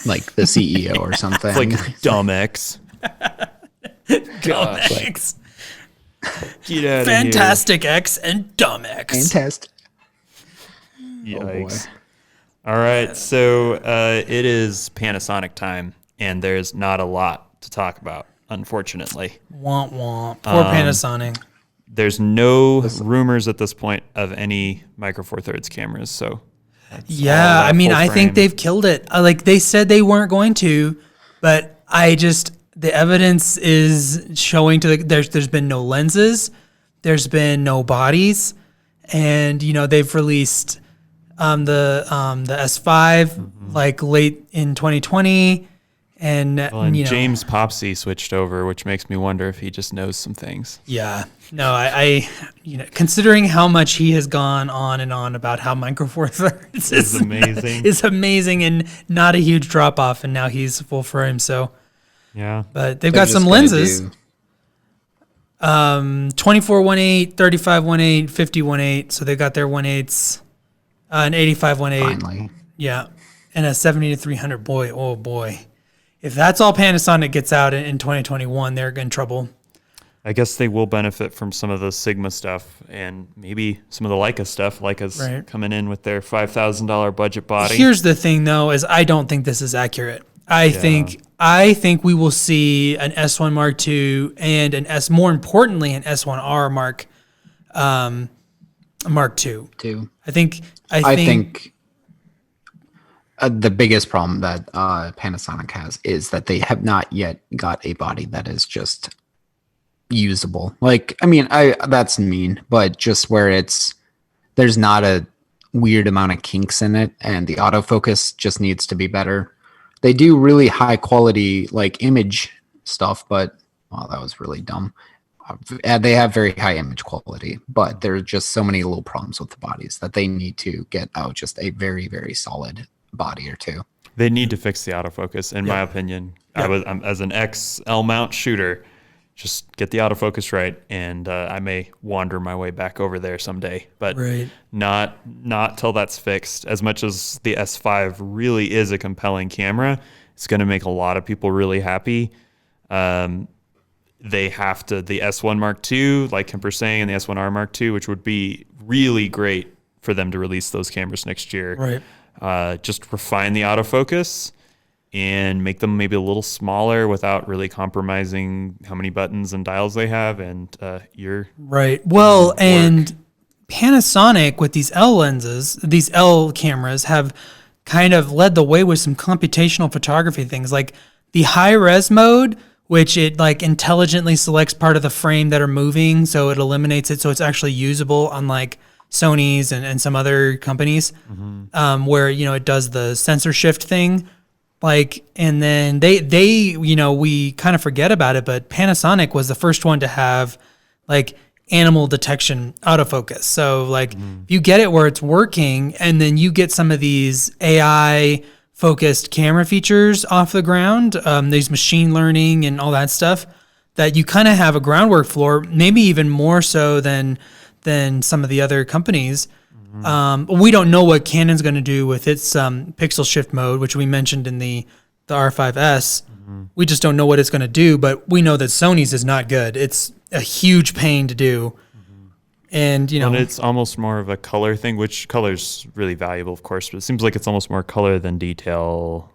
like the CEO or something. It's like dumb X. Dumb X. Get out of Fantastic here. X and dumb X. Fantastic. Yikes. All right. So it is Panasonic time, and there's not a lot to talk about, unfortunately. Womp womp. Poor Panasonic. There's no rumors at this point of any Micro Four Thirds cameras. So I think they've killed it. Like they said they weren't going to, But the evidence is showing there's been no lenses, there's been no bodies, and they've released the S5 like late in 2020, and James Popsy switched over, which makes me wonder if he just knows some things. Yeah, no, I considering how much he has gone on and on about how Micro Four Thirds is amazing, is amazing, and not a huge drop off, and now he's full frame. So yeah, but they've got some lenses. 24 1.8, 35 1.8, 50 1.8. So they got their 1.8s, an 85 1.8. Finally. Yeah, and a 70 to 300. Boy, oh boy. If that's all Panasonic gets out in 2021, they're in trouble. I guess they will benefit from some of the Sigma stuff and maybe some of the Leica stuff. Leica's coming in with their $5,000 budget body. Here's the thing, though, is I don't think this is accurate. I think we will see an S1 Mark II and more importantly, an S1R Mark II. I think the biggest problem that Panasonic has is that they have not yet got a body that is just usable. Like, I mean, that's mean, but just where there's not a weird amount of kinks in it, and the autofocus just needs to be better. They do really high quality like image stuff, but that was really dumb. They have very high image quality, but there are just so many little problems with the bodies that they need to get out just a very, very solid body or two. They need to fix the autofocus, in my opinion. I'm as an L mount shooter, just get the autofocus right, and I may wander my way back over there someday, but not till that's fixed. As much as the S5 really is a compelling camera, it's going to make a lot of people really happy. They have to, the S1 Mark II, like Kemper's saying, and the S1R Mark II, which would be really great for them to release those cameras next year. Right. Just refine the autofocus and make them maybe a little smaller without really compromising how many buttons and dials they have, and you're right. Well, and Panasonic with these L lenses, these L cameras have kind of led the way with some computational photography things, like the high res mode, which it like intelligently selects part of the frame that are moving, so it eliminates it, so it's actually usable, unlike Sony's and some other companies, where it does the sensor shift thing. Like, and then they we kind of forget about it, but Panasonic was the first one to have like animal detection autofocus. So like you get it where it's working, and then you get some of these AI focused camera features off the ground, these machine learning and all that stuff, that you kind of have a groundwork for, maybe even more so than some of the other companies. We don't know what Canon's going to do with its pixel shift mode, which we mentioned in the R5S. We just don't know what it's going to do, but we know that Sony's is not good. It's a huge pain to do. And, and it's almost more of a color thing, which color's really valuable, of course, but it seems like it's almost more color than detail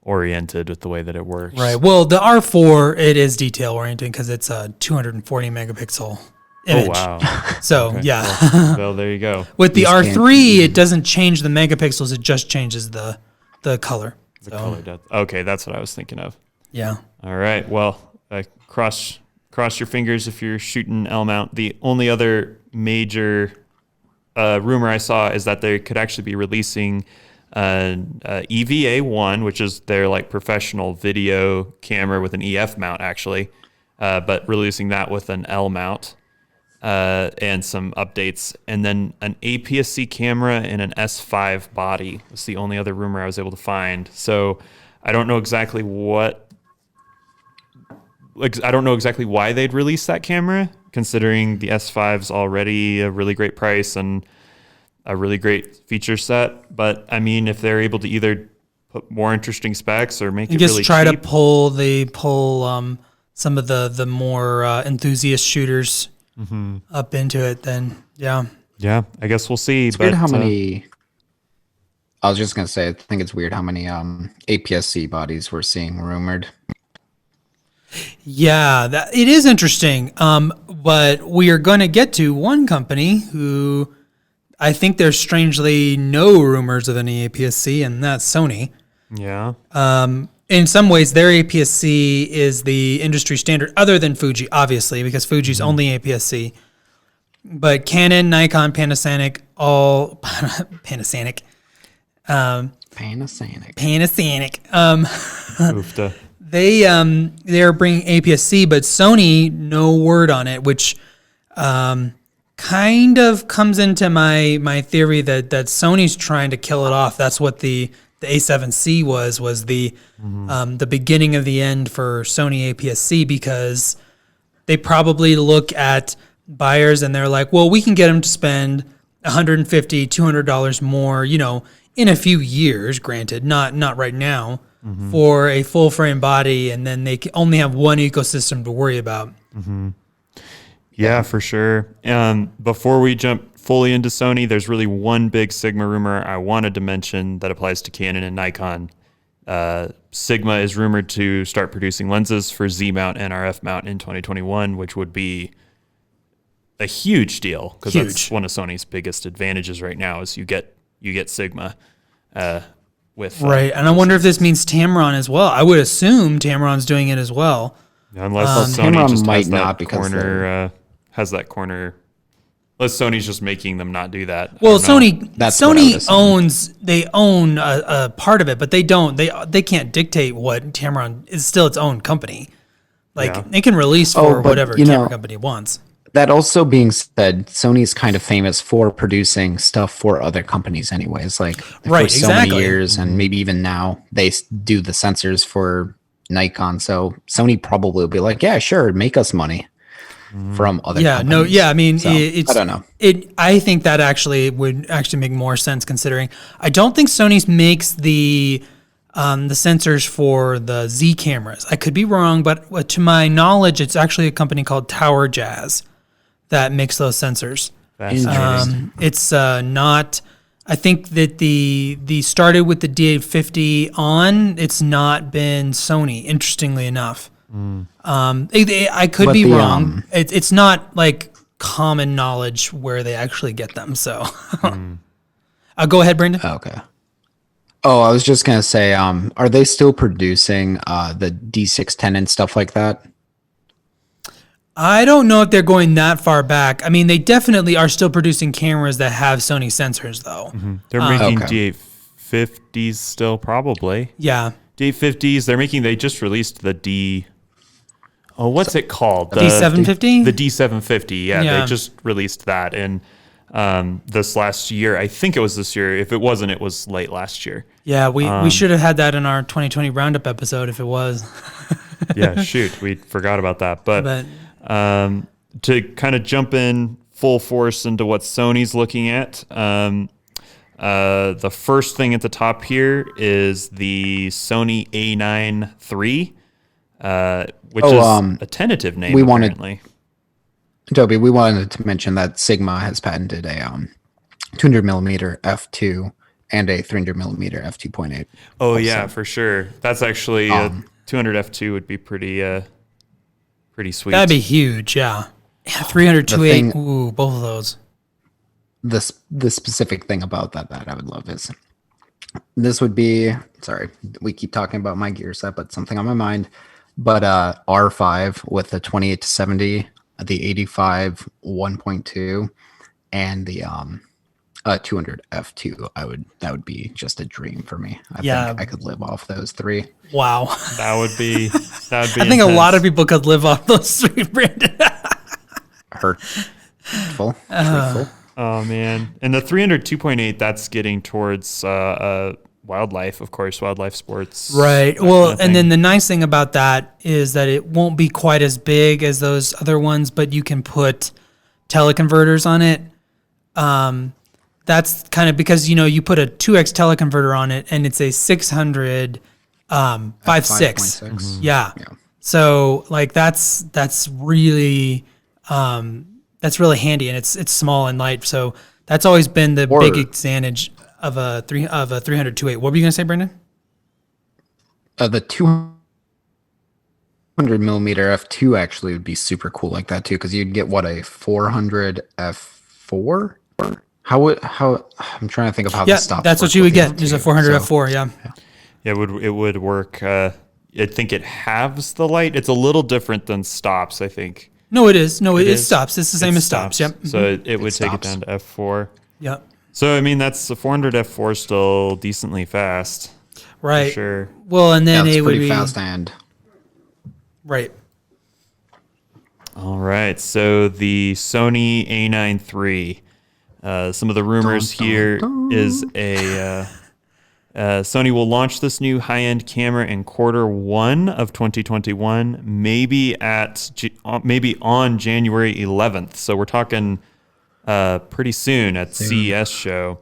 oriented with the way that it works. Right. Well, the R4, it is detail oriented because it's a 240 megapixel image. Oh, wow. So, okay. Yeah. Well, there you go. With the R3, it doesn't change the megapixels. It just changes the color. The color depth. Okay, that's what I was thinking of. Yeah. All right. Well, cross your fingers if you're shooting L mount. The only other major rumor I saw is that they could actually be releasing EVA1, which is their like professional video camera with an EF mount actually, but releasing that with an L mount. And some updates, and then an APS-C camera and an S5 body. That's the only other rumor I was able to find. So I don't know exactly why they'd release that camera, considering the S5's already a really great price and a really great feature set. But I mean, if they're able to either put more interesting specs or make it really try cheap, to pull some of the more enthusiast shooters up into it, then yeah, I guess we'll see. It's weird how many. I was just gonna say, I think it's weird how many APS-C bodies we're seeing rumored. Yeah, it is interesting. But we are going to get to one company who I think there's strangely no rumors of any APS-C, and that's Sony. Yeah. in some ways, their APS-C is the industry standard, other than Fuji, obviously, because Fuji's only APS-C. But Canon, Nikon, Panasonic, all Panasonic, Oofta. they're bringing APS-C, but Sony, no word on it, which kind of comes into my theory that Sony's trying to kill it off. That's what the A7C was the beginning of the end for Sony APS-C, because they probably look at buyers and they're like, well, we can get them to spend $150, $200 more, in a few years, granted, not right now, for a full frame body, and then they only have one ecosystem to worry about. Yeah, for sure. Before we jump fully into Sony, there's really one big Sigma rumor I wanted to mention that applies to Canon and Nikon. Sigma is rumored to start producing lenses for Z mount and RF mount in 2021, which would be a huge deal, because that's one of Sony's biggest advantages right now is you get Sigma with right. And I wonder if this means Tamron as well. I would assume Tamron's doing it as well. Unless Sony Tamron just might has that not, because corner, unless Sony's just making them not do that. Well, I don't know. Sony own a part of it, but they can't dictate what Tamron is. Still its own company. They can release for whatever camera company wants. That also being said, Sony's kind of famous for producing stuff for other companies anyways. Like for so many years, and maybe even now, they do the sensors for Nikon. So Sony probably will be like, yeah, sure, make us money from other companies. I mean, so, I don't know. I think that would actually make more sense, considering I don't think Sony makes the sensors for the Z cameras. I could be wrong, but to my knowledge, it's actually a company called Tower Jazz that makes those sensors. It's not. I think that the started with the D850 on. It's not been Sony. Interestingly enough, I could be wrong. It's not like common knowledge where they actually get them. So, go ahead, Brandon. Okay. Oh, I was just gonna say, are they still producing the D610 and stuff like that? I don't know if they're going that far back. I mean, they definitely are still producing cameras that have Sony sensors, though. They're making D850s still, probably. Yeah. D850s. They just released the D. Oh, what's it called? The D750? The D750. Yeah, they just released that in this last year. I think it was this year. If it wasn't, it was late last year. Yeah, we should have had that in our 2020 roundup episode if it was. Yeah, shoot, we forgot about that. But to kind of jump in full force into what Sony's looking at, the first thing at the top here is the Sony A93, which is a tentative name, apparently. Toby, we wanted to mention that Sigma has patented a 200mm f2 and a 300mm f2.8. Oh, also. Yeah, for sure. That's actually 200 f2 would be pretty sweet. That'd be huge, yeah. 300 2.8, ooh, both of those. The specific thing about that I would love is this would be, sorry, we keep talking about my gear set, but something on my mind. But R5 with the 28-70, the 85 1.2, and the 200 f2. That would be just a dream for me. I think I could live off those three. Wow. That would be I think intense. A lot of people could live off those three, Brandon. Truthful. Oh man. And the 300 2.8, that's getting towards wildlife, of course, wildlife sports. Right. Well, and then the nice thing about that is that it won't be quite as big as those other ones, but you can put teleconverters on it. That's kind of because, you put a 2x teleconverter on it and it's a 600 5.6. Yeah. So like that's really handy, and it's small and light. So that's always been the big advantage of a 300 2.8. What were you going to say, Brendan? The 200mm f2 actually would be super cool like that too, because you'd get a 400 f4. How I'm trying to think of how this stops. That's what you would get. There's a 400 f4. Yeah. Yeah, it would work. I think it halves the light. It's a little different than stops, I think. No, it is. No, it is? stops. It's the same as stops. Yep. So it would take it stops. down to f4. Yep. So, I mean, that's the 400 f4 still decently fast. Right. For sure. Well, and then Yeah, it it's would pretty be fast and right. All right. So the Sony A93. Some of the rumors here is Sony will launch this new high-end camera in Q1 of 2021, maybe on January 11th. So we're talking pretty soon at CES show.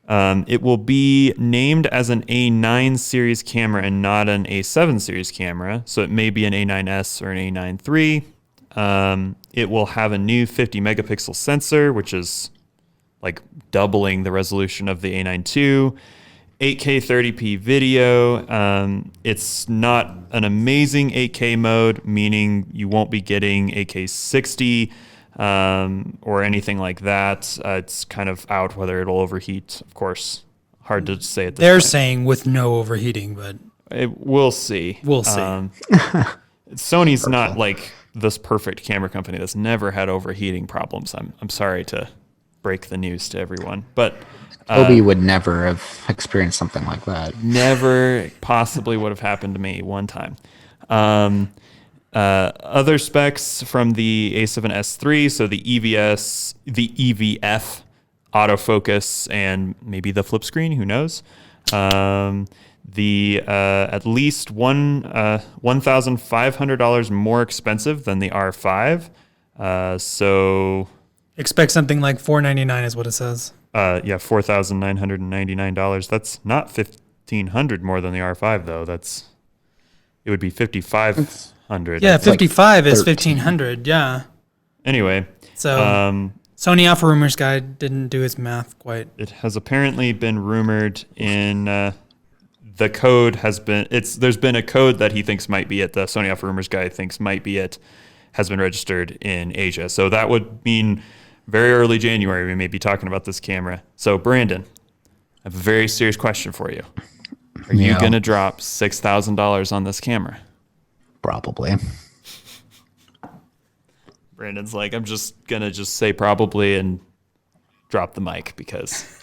It will be named as an A9 series camera and not an A7 series camera. So it may be an A9S or an A9 III. It will have a new 50 megapixel sensor, which is like doubling the resolution of the A9 II. 8K 30p video. It's not an amazing 8K mode, meaning you won't be getting 8K 60 or anything like that. It's kind of out whether it'll overheat. Of course, hard to say at this They're point. saying with no overheating, but We'll see. We'll see. Sony's not like this perfect camera company that's never had overheating problems. I'm sorry to break the news to everyone, but Toby would never have experienced something like that. never possibly would have happened to me one time. Other specs from the A7S III, so the EVS, the EVF autofocus, and maybe the flip screen, who knows? The at least $1,500 more expensive than the R5. So expect something like $499 is what it says. $4,999. That's not $1,500 more than the R5 though. It would be $5,500. Yeah, It's like 55 is 13. $1,500. Yeah. Anyway, So Sony Alpha Rumors guy didn't do his math quite. it has apparently been rumored in the code has been there's been a code that he thinks might be it. The Sony Alpha Rumors guy thinks might be it, has been registered in Asia. So that would mean very early January we may be talking about this camera. So Brandon, I have a very serious question for you. Are you going to drop $6,000 on this camera? Probably. Brandon's like, I'm just going to say probably and drop the mic because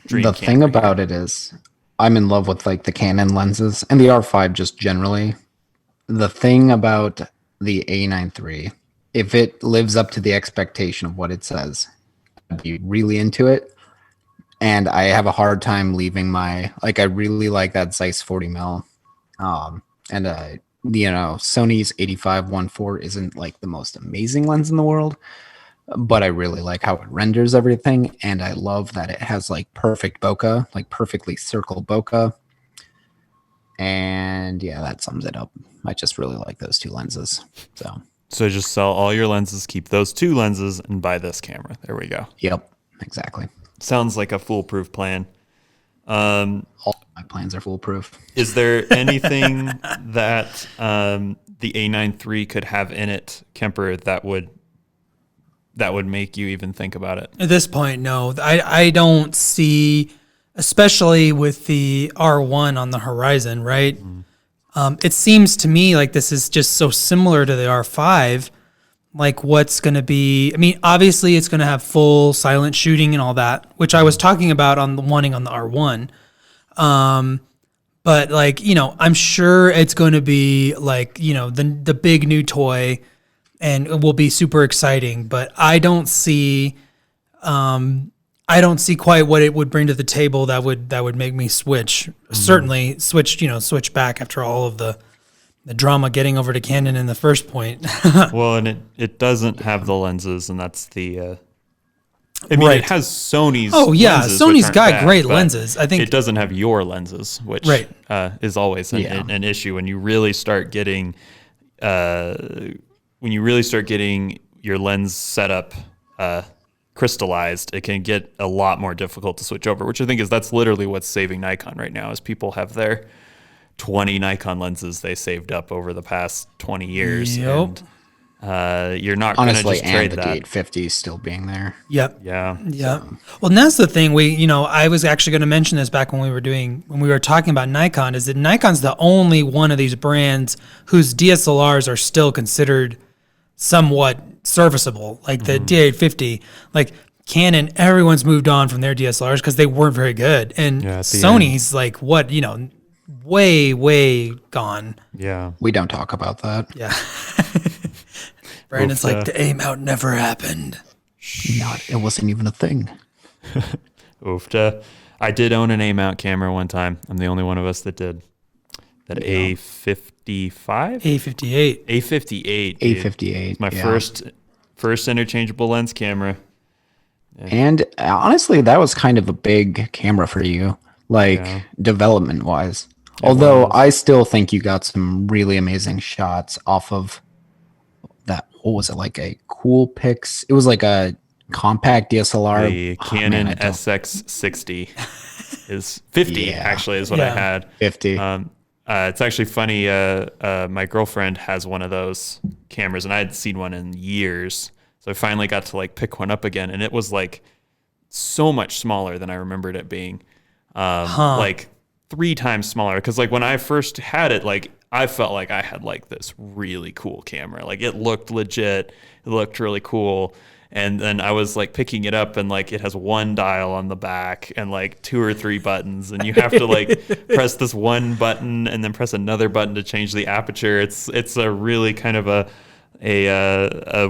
The thing about it is I'm in love with like the Canon lenses and the R5 just generally. The thing about the A93, if it lives up to the expectation of what it says, I'd be really into it. And I have a hard time leaving I really like that Zeiss 40mm. Sony's 85-1.4 isn't like the most amazing lens in the world, but I really like how it renders everything. And I love that it has like perfect bokeh, like perfectly circled bokeh. And yeah, that sums it up. I just really like those two lenses. So just sell all your lenses, keep those two lenses, and buy this camera. There we go. yep, exactly. Sounds like a foolproof plan. All my plans are foolproof. Is there anything that the A9 III could have in it, Kemper, that would make you even think about it? At this point, no. I don't see, especially with the R1 on the horizon, right? It seems to me like this is just so similar to the R5. Like what's going to be, I mean, obviously it's going to have full silent shooting and all that, which I was talking about on the R1. But like, I'm sure it's going to be like, the big new toy and it will be super exciting, but I don't see quite what it would bring to the table that would make me switch. Certainly switch back after all of the drama getting over to Canon in the first point. Well, and it doesn't have the lenses, and that's the. I mean, Right. it has Sony's. Oh yeah, lenses, Sony's which aren't got bad, great but lenses. I think it doesn't have your lenses, which Right. Is always an issue when you really start getting your lens setup crystallized. It can get a lot more difficult to switch over, which I think that's literally what's saving Nikon right now. Is people have their 20 Nikon lenses they saved up over the past 20 years. Yep. And you're not going to Honestly, just and trade the that. D850 still being there. Yep. Yeah. Yeah. Well, and that's the thing. I was actually going to mention this back when we were talking about Nikon, is that Nikon's the only one of these brands whose DSLRs are still considered somewhat serviceable. Like the D850, like Canon, everyone's moved on from their DSLRs because they weren't very good. And Yeah, at the Sony's like, way, way gone. Yeah. We don't talk about that. Yeah. Brandon's like, the aim out never happened. It wasn't even a thing. Oofta. I did own an A-mount camera one time. I'm the only one of us that did. That A55? A58. A58. A58. My first interchangeable lens camera. And honestly, that was kind of a big camera for you, development wise. Although I still think you got some really amazing shots off of that. What was it, like a Cool Pix? It was like a compact DSLR. The Canon SX60 is 50 actually is what I had. 50. It's actually funny. My girlfriend has one of those cameras, and I hadn't seen one in years. So I finally got to pick one up again, and it was so much smaller than I remembered it being. Like 3 times smaller. Because when I first had it, I felt like I had this really cool camera. It looked legit. It looked really cool. And then I was picking it up, and it has one dial on the back and 2 or 3 buttons, and you have to press this one button and then press another button to change the aperture. It's a really kind of a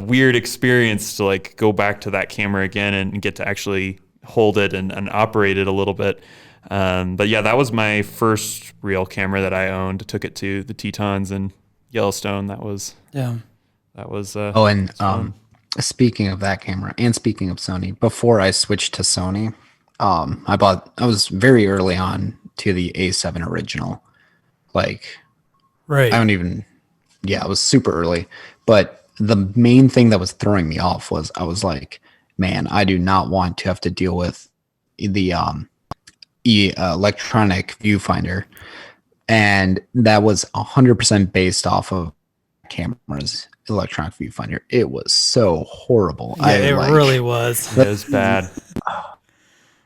weird experience to go back to that camera again and get to actually hold it and operate it a little bit. But yeah, that was my first real camera that I owned. Took it to the Tetons in Yellowstone. That was Speaking of that camera and speaking of Sony, before I switched to Sony, I was very early on to the A7 original. Right. I was super early. But the main thing that was throwing me off was I was like, man, I do not want to have to deal with the electronic viewfinder. And that was 100% based off of camera's electronic viewfinder. It was so horrible. Yeah, it really was. It was bad.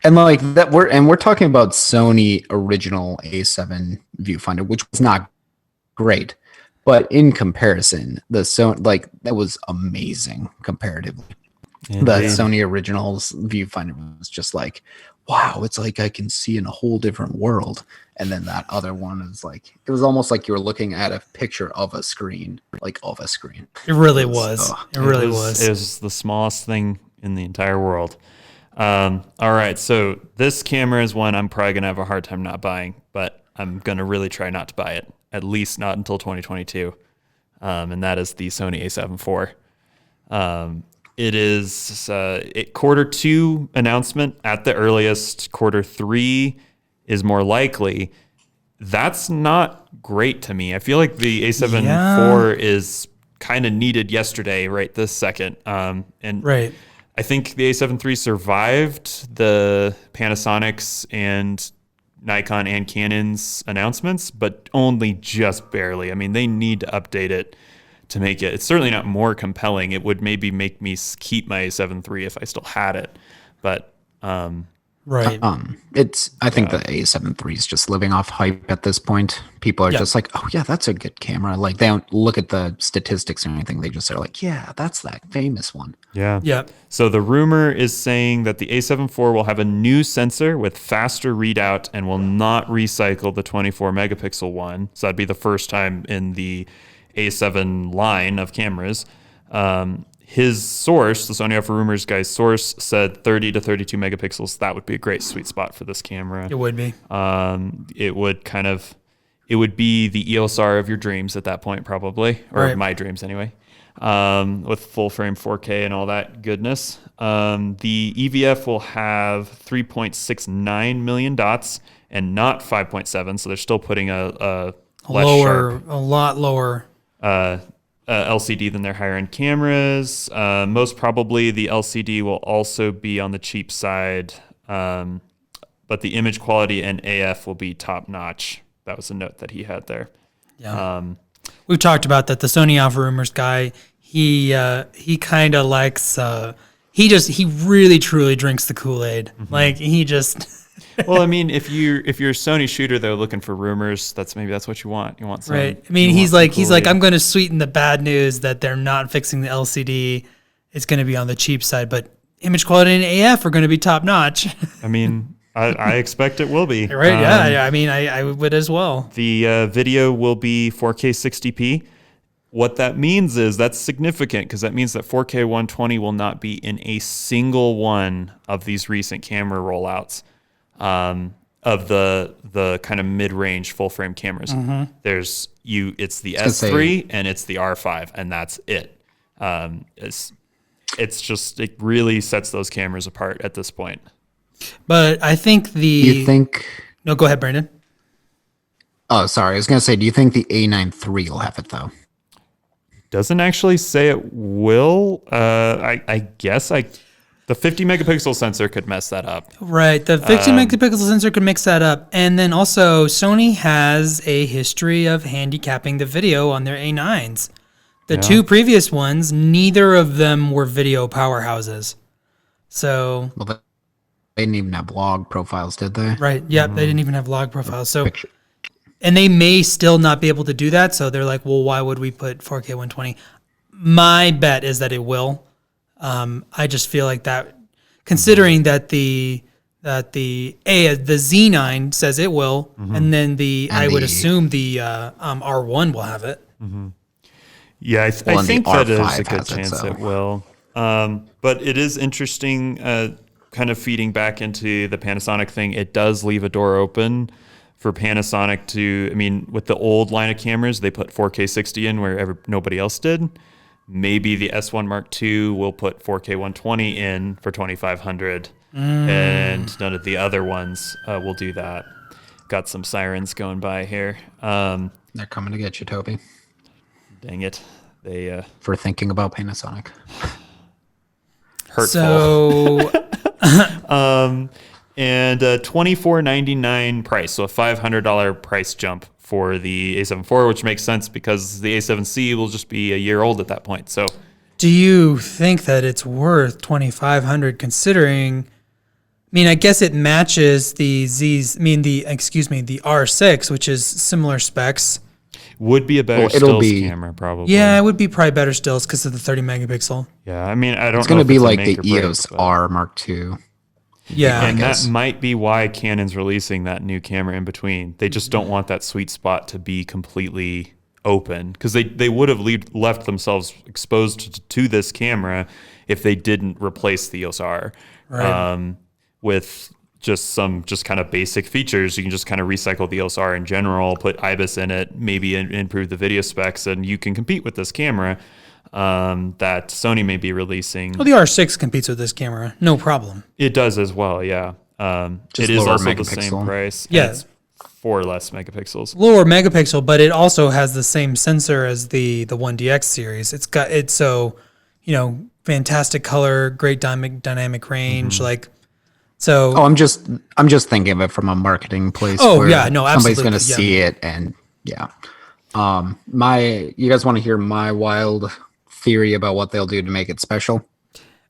And we're talking about Sony original A7 viewfinder, which was not great. But in comparison, the Sony that was amazing comparatively. The Sony Originals viewfinder was just wow, it's I can see in a whole different world. And then that other one is it was almost like you were looking at a picture of a screen, of a screen. It really was. It really was. It was the smallest thing in the entire world. All right, so this camera is one I'm probably gonna have a hard time not buying, but I'm gonna really try not to buy it. At least not until 2022, and that is the Sony A74. It is Q2 announcement at the earliest. Q3 is more likely. That's not great to me. I feel like the A74 is kind of needed yesterday, right this second. And right. I think the A73 survived the Panasonic's and Nikon and Canon's announcements, but only just barely. I mean, they need to update it to make it. It's certainly not more compelling. It would maybe make me keep my A7 III if I still had it, but right. I think the A7 III is just living off hype at this point. People are just oh yeah, that's a good camera. They don't look at the statistics or anything. They just are yeah, that's that famous one. Yeah. Yeah. So the rumor is saying that the A7 IV will have a new sensor with faster readout and will not recycle the 24 megapixel one. So that'd be the first time in the A7 line of cameras. His source, the Sony Alpha Rumors guy's source, said 30 to 32 megapixels. That would be a great sweet spot for this camera. It would be. It would be the EOS R of your dreams at that point, probably, or my dreams anyway, with full frame 4K and all that goodness. The EVF will have 3.69 million dots and not 5.7, so they're still putting a lot lower LCD than their higher end cameras. Most probably the LCD will also be on the cheap side, but the image quality and AF will be top notch. That was a note that he had there. Yeah. We've talked about that. The Sony Alpha Rumors guy, he kind of likes he really truly drinks the Kool-Aid. Like he just Well, I mean, if you're a Sony shooter though, looking for rumors, that's what you want. You want some. right. I mean, he's like I'm going to sweeten the bad news that they're not fixing the LCD. It's going to be on the cheap side, but image quality and AF are going to be top notch. I mean, I expect it will be. Right? Yeah. I mean, I would as well. The video will be 4K 60p. What that means is that's significant because that means that 4K 120 will not be in a single one of these recent camera rollouts of the kind of mid-range full-frame cameras. It's the S3 and it's the R5, and that's it. It really sets those cameras apart at this point. But I think No, go ahead, Brandon. Oh, sorry. I was going to say, do you think the A93 will have it, though? Doesn't actually say it will. I guess the 50 megapixel sensor could mess that up. Right. The 50 megapixel sensor could mix that up. And then also, Sony has a history of handicapping the video on their A9s. The two previous ones, neither of them were video powerhouses. So. Well, they didn't even have log profiles, did they? Right. Yep. They didn't even have log profiles. So. And they may still not be able to do that. So they're like, well, why would we put 4K 120? My bet is that it will. I just feel like that, considering that the Z9 says it will, and then I would assume the R1 will have it. Yeah, I think that there's a good chance it will. But it is interesting, kind of feeding back into the Panasonic thing. It does leave a door open for Panasonic to, I mean, with the old line of cameras, they put 4K 60 in where nobody else did. Maybe the S1 Mark II will put 4K 120 in for 2500, and none of the other ones will do that. Got some sirens going by here. They're coming to get you, Toby. Dang it. They for thinking about Panasonic. Hurtful. So and $24.99 price, so a $500 price jump for the A74, which makes sense because the A7C will just be a year old at that point. So, do you think that it's worth $2,500 considering? I mean, I guess it matches the the R6, which is similar specs. Would be a better stills camera, probably. Yeah, it would be probably better stills because of the 30 megapixel. Yeah, I mean, I don't. It's going to be like the EOS R Mark II. Yeah, and that might be why Canon's releasing that new camera in between. They just don't want that sweet spot to be completely open because they would have left themselves exposed to this camera if they didn't replace the EOS R with just kind of basic features. You can just kind of recycle the EOS R in general, put IBIS in it, maybe improve the video specs, and you can compete with this camera that Sony may be releasing. Well, the R6 competes with this camera, no problem. It does as well, yeah. It is also the same price. Yeah. It's 4 less megapixels. Lower megapixel, but it also has the same sensor as the 1DX series. It's so, fantastic color, great dynamic range, So, I'm just thinking of it from a marketing place. Oh yeah, no, absolutely. Somebody's going to see it, and yeah. You guys want to hear my wild theory about what they'll do to make it special?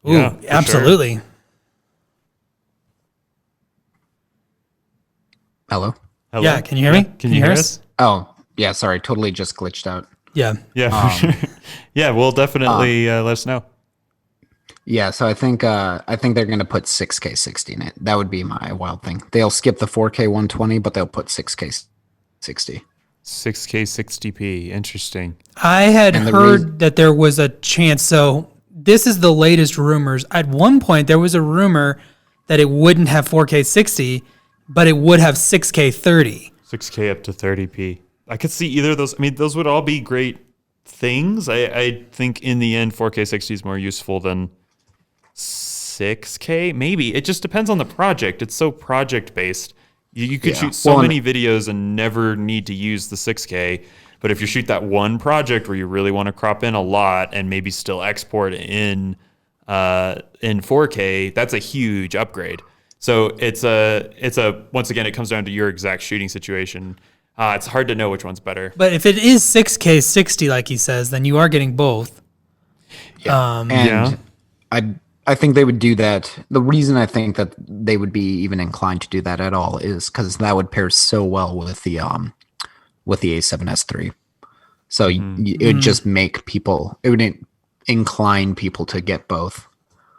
Ooh, yeah, absolutely. Sure. Hello? Yeah, can you hear me? Can you hear us? Oh, yeah, sorry, totally just glitched out. Yeah. Yeah, for sure. Yeah, we'll definitely let us know. Yeah, so I think they're going to put 6K 60 in it. That would be my wild thing. They'll skip the 4K 120, but they'll put 6K 60. 6K 60p. Interesting. I had heard that there was a chance. So this is the latest rumors. At one point, there was a rumor that it wouldn't have 4K 60, but it would have 6K 30. 6K up to 30p. I could see either of those. I mean, those would all be great things. I think in the end, 4K 60 is more useful than 6K. Maybe. It just depends on the project. It's so project based. You could shoot so many videos and never need to use the 6K. But if you shoot that one project where you really want to crop in a lot and maybe still export in 4K, that's a huge upgrade. So it's a once again, it comes down to your exact shooting situation. It's hard to know which one's better. But if it is 6K 60, like he says, then you are getting both. And I think they would do that. The reason I think that they would be even inclined to do that at all is because that would pair so well with the A7S III. So it would just make people. It would incline people to get both.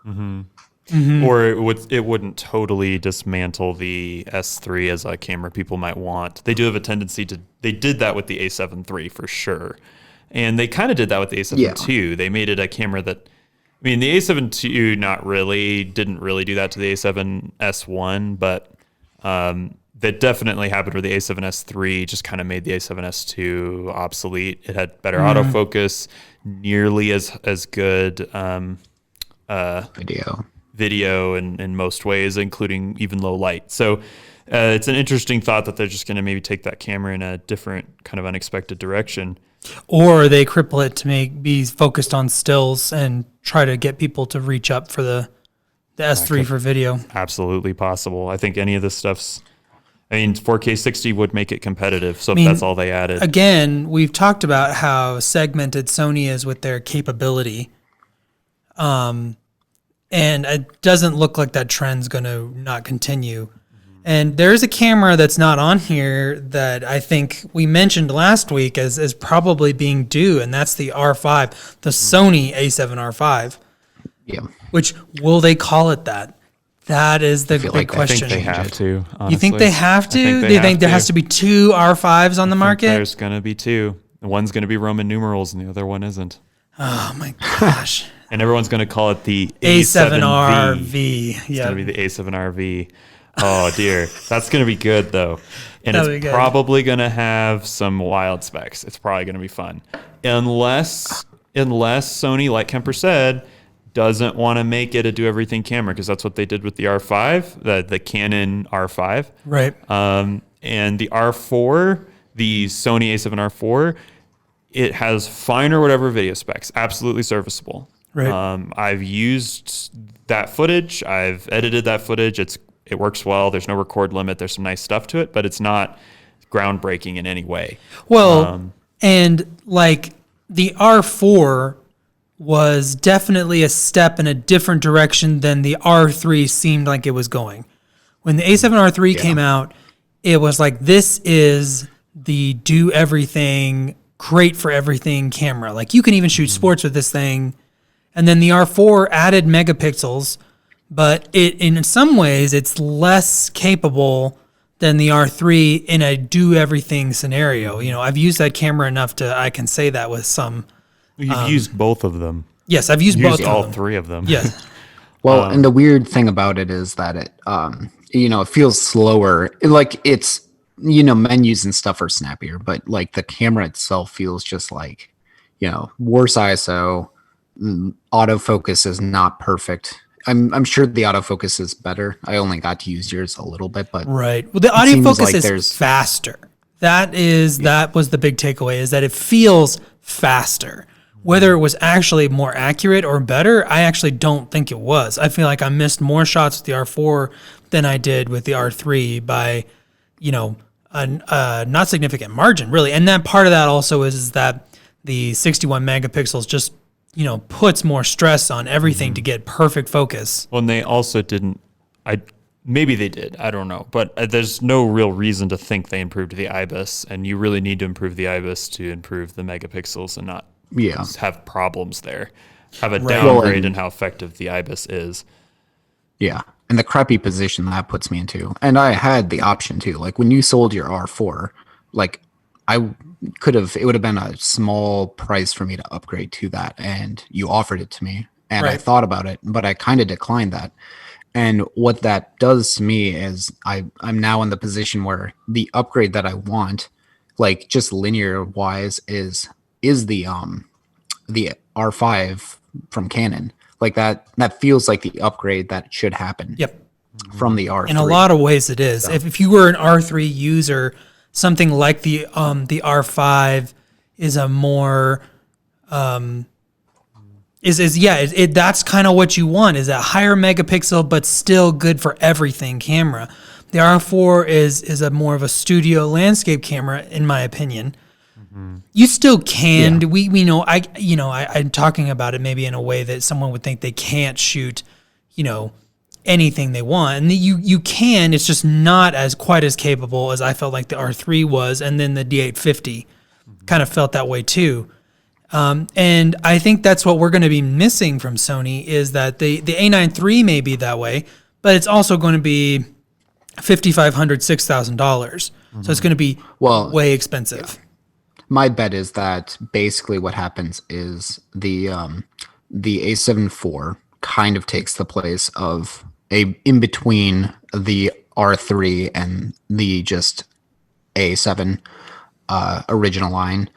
Or it wouldn't totally dismantle the S3 as a camera people might want. They do have a tendency to. They did that with the A7 III for sure, and they kind of did that with the A7 II. They made it a camera that. I mean, the A7 II didn't really do that to the A7S1, but that definitely happened with the A7S III, just kind of made the A7S II obsolete. It had better autofocus, nearly as good video in most ways, including even low light. So it's an interesting thought that they're just going to maybe take that camera in a different kind of unexpected direction. Or they cripple it to be focused on stills and try to get people to reach up for the S3 for video. Absolutely possible. I think any of this stuff's. I mean, 4K 60 would make it competitive, so if that's all they added. Again, we've talked about how segmented Sony is with their capability. And it doesn't look like that trend's going to not continue. And there's a camera that's not on here that I think we mentioned last week as probably being due, and that's the R5, the Sony A7R5. Yeah. Which, will they call it that? That is the big question. I think they have to, honestly. You think they have to? Do you think there has to be two R5s on the market? There's going to be two. One's going to be Roman numerals and the other one isn't. Oh, my gosh. And everyone's going to call it the A7RV. It's going to be the A7RV. Oh, dear. That's going to be good, though. And it's probably going to have some wild specs. It's probably going to be fun. Unless Sony, like Kemper said, doesn't want to make it a do-everything camera, because that's what they did with the R5, the Canon R5. Right. And the R4, the Sony A7R4, it has finer whatever video specs. Absolutely serviceable. Right. I've used that footage. I've edited that footage. It works well. There's no record limit. There's some nice stuff to it, but it's not groundbreaking in any way. Well, and like the R4 was definitely a step in a different direction than the R3 seemed like it was going. When the A7R3 came out, it was like, this is the do everything, great for everything camera. Like, you can even shoot sports with this thing. And then the R4 added megapixels, but in some ways it's less capable than the R3 in a do everything scenario. You know, I've used that camera enough I can say that with some. You've used both of them. Yes, I've used both of them. All three of them. Yes. Well, and the weird thing about it is that it, it feels slower. Like, it's, menus and stuff are snappier, but like the camera itself feels just like, worse ISO. Autofocus is not perfect. I'm sure the autofocus is better. I only got to use yours a little bit, but right. Well, the autofocus is faster. That was the big takeaway, is that it feels faster. Whether it was actually more accurate or better, I actually don't think it was. I feel like I missed more shots with the R4 than I did with the R3 by, a not significant margin, really. And that part of that also is that the 61 megapixels just, puts more stress on everything to get perfect focus. Well, and they also didn't. Maybe they did. I don't know. But there's no real reason to think they improved the IBIS, and you really need to improve the IBIS to improve the megapixels and not have problems there. Have a downgrade in how effective the IBIS is. Yeah, and the crappy position that puts me into. And I had the option too. Like, when you sold your R4, like, it would have been a small price for me to upgrade to that, and you offered it to me, and I thought about it, but I kind of declined that. And what that does to me is I'm now in the position where the upgrade that I want, like, just linear wise, is the R5 from Canon. Like, that feels like the upgrade that should happen. Yep. From the R3. In a lot of ways it is. So. If you were an R3 user, something like the R5 is a more that's kind of what you want, is a higher megapixel but still good for everything camera. The R4 is a more of a studio landscape camera, in my opinion. You still can. Yeah. We know I'm talking about it maybe in a way that someone would think they can't shoot, anything they want, and you can. It's just not as quite as capable as I felt like the R3 was, and then the D850 kind of felt that way too. And I think that's what we're going to be missing from Sony is that the A93 may be that way, but it's also going to be $5,500, $6,000. So it's going to be way expensive. Yeah. My bet is that basically what happens is the A74 kind of takes the place of in between the R3 and the just A7 original line,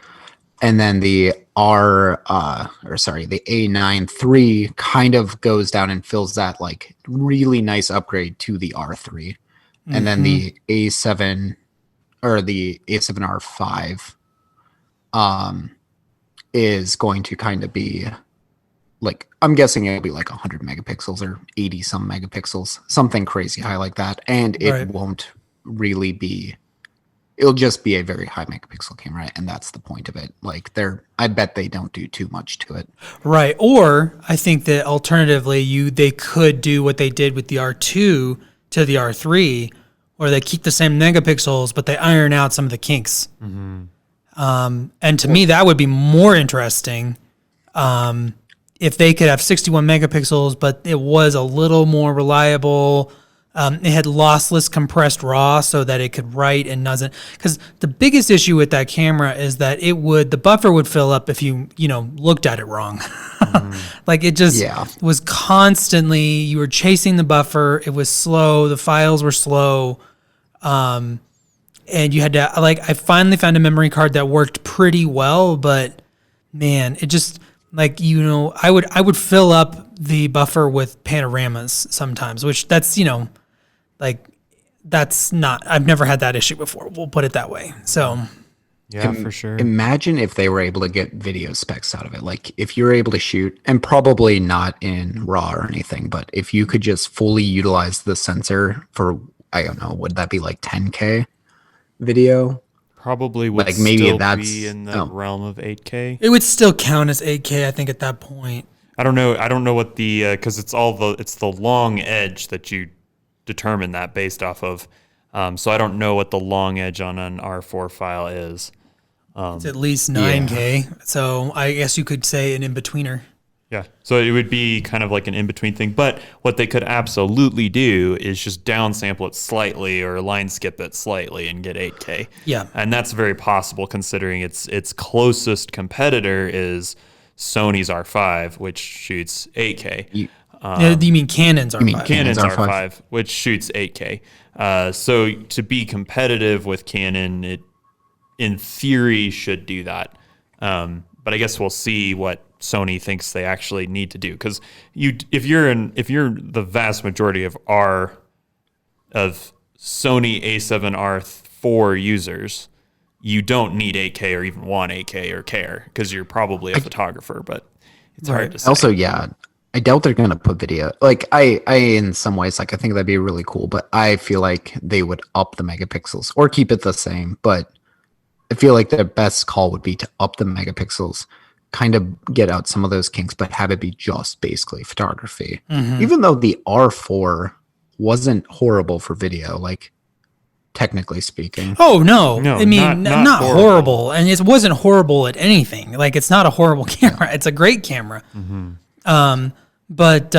and then the the A93 kind of goes down and fills that like really nice upgrade to the R3, and then the A7 or the A7R5 is going to kind of be like, I'm guessing it'll be like 100 megapixels or 80 some megapixels, something crazy high like that. And it won't really be, it'll just be a very high megapixel camera. And that's the point of it. Like I bet they don't do too much to it. Right. Or I think that alternatively, they could do what they did with the R2 to the R3, or they keep the same megapixels, but they iron out some of the kinks. And to me, that would be more interesting if they could have 61 megapixels, but it was a little more reliable. It had lossless compressed RAW so that it could write and doesn't. Because the biggest issue with that camera is that the buffer would fill up if you looked at it wrong. Like it just was constantly, you were chasing the buffer. It was slow. The files were slow. And you had to, I finally found a memory card that worked pretty well, but man, it just, I would fill up the buffer with panoramas sometimes, which that's, that's not, I've never had that issue before. We'll put it that way. So. Yeah, for sure. Imagine if they were able to get video specs out of it. Like if you're able to shoot, and probably not in RAW or anything, but if you could just fully utilize the sensor for, I don't know, would that be like 10K? Video probably would still be in the realm of 8K. It would still count as 8K, I think, at that point. I don't know what the because it's the long edge that you determine that based off of. So I don't know what the long edge on an R4 file is. It's at least 9K, so I guess you could say an in-betweener. Yeah, so it would be kind of like an in-between thing. But what they could absolutely do is just downsample it slightly or line skip it slightly and get 8K. Yeah. And that's very possible considering its closest competitor is Sony's R5, which shoots 8K. You mean Canon's R5? Canon's R5, which shoots 8K. So to be competitive with Canon, it in theory should do that. But I guess we'll see what Sony thinks they actually need to do, because if you're the vast majority of Sony A7R4 users, you don't need 8K or even want 8K or care, because you're probably a photographer, but it's hard to say. Also, I doubt they're gonna put video. Like I in some ways, I think that'd be really cool, but I feel like they would up the megapixels or keep it the same. But I feel like the best call would be to up the megapixels, kind of get out some of those kinks, but have it be just basically photography. Even though the R4 wasn't horrible for video, like technically speaking. Oh no, I mean not horrible, and it wasn't horrible at anything. Like it's not a horrible camera; it's a great camera. But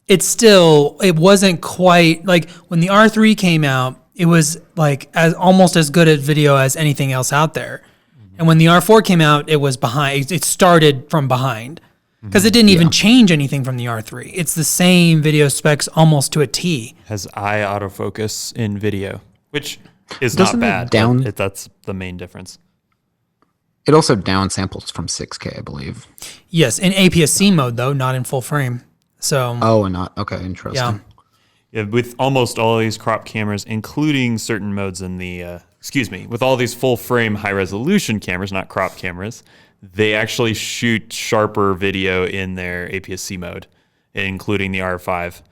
it wasn't quite like when the R3 came out. It was like almost as good at video as anything else out there. And when the R4 came out, it was behind. It started from behind because it didn't even change anything from the R3. It's the same video specs almost to a T. Has eye autofocus in video, which is not bad. That's the main difference. It also downsamples from 6K, I believe. Yes, in APS-C mode though, not in full frame. So. Oh, and not okay. Interesting. Yeah, with almost all these crop cameras, including certain modes in the, with all these full frame high resolution cameras, not crop cameras, they actually shoot sharper video in their APS-C mode, including the R5.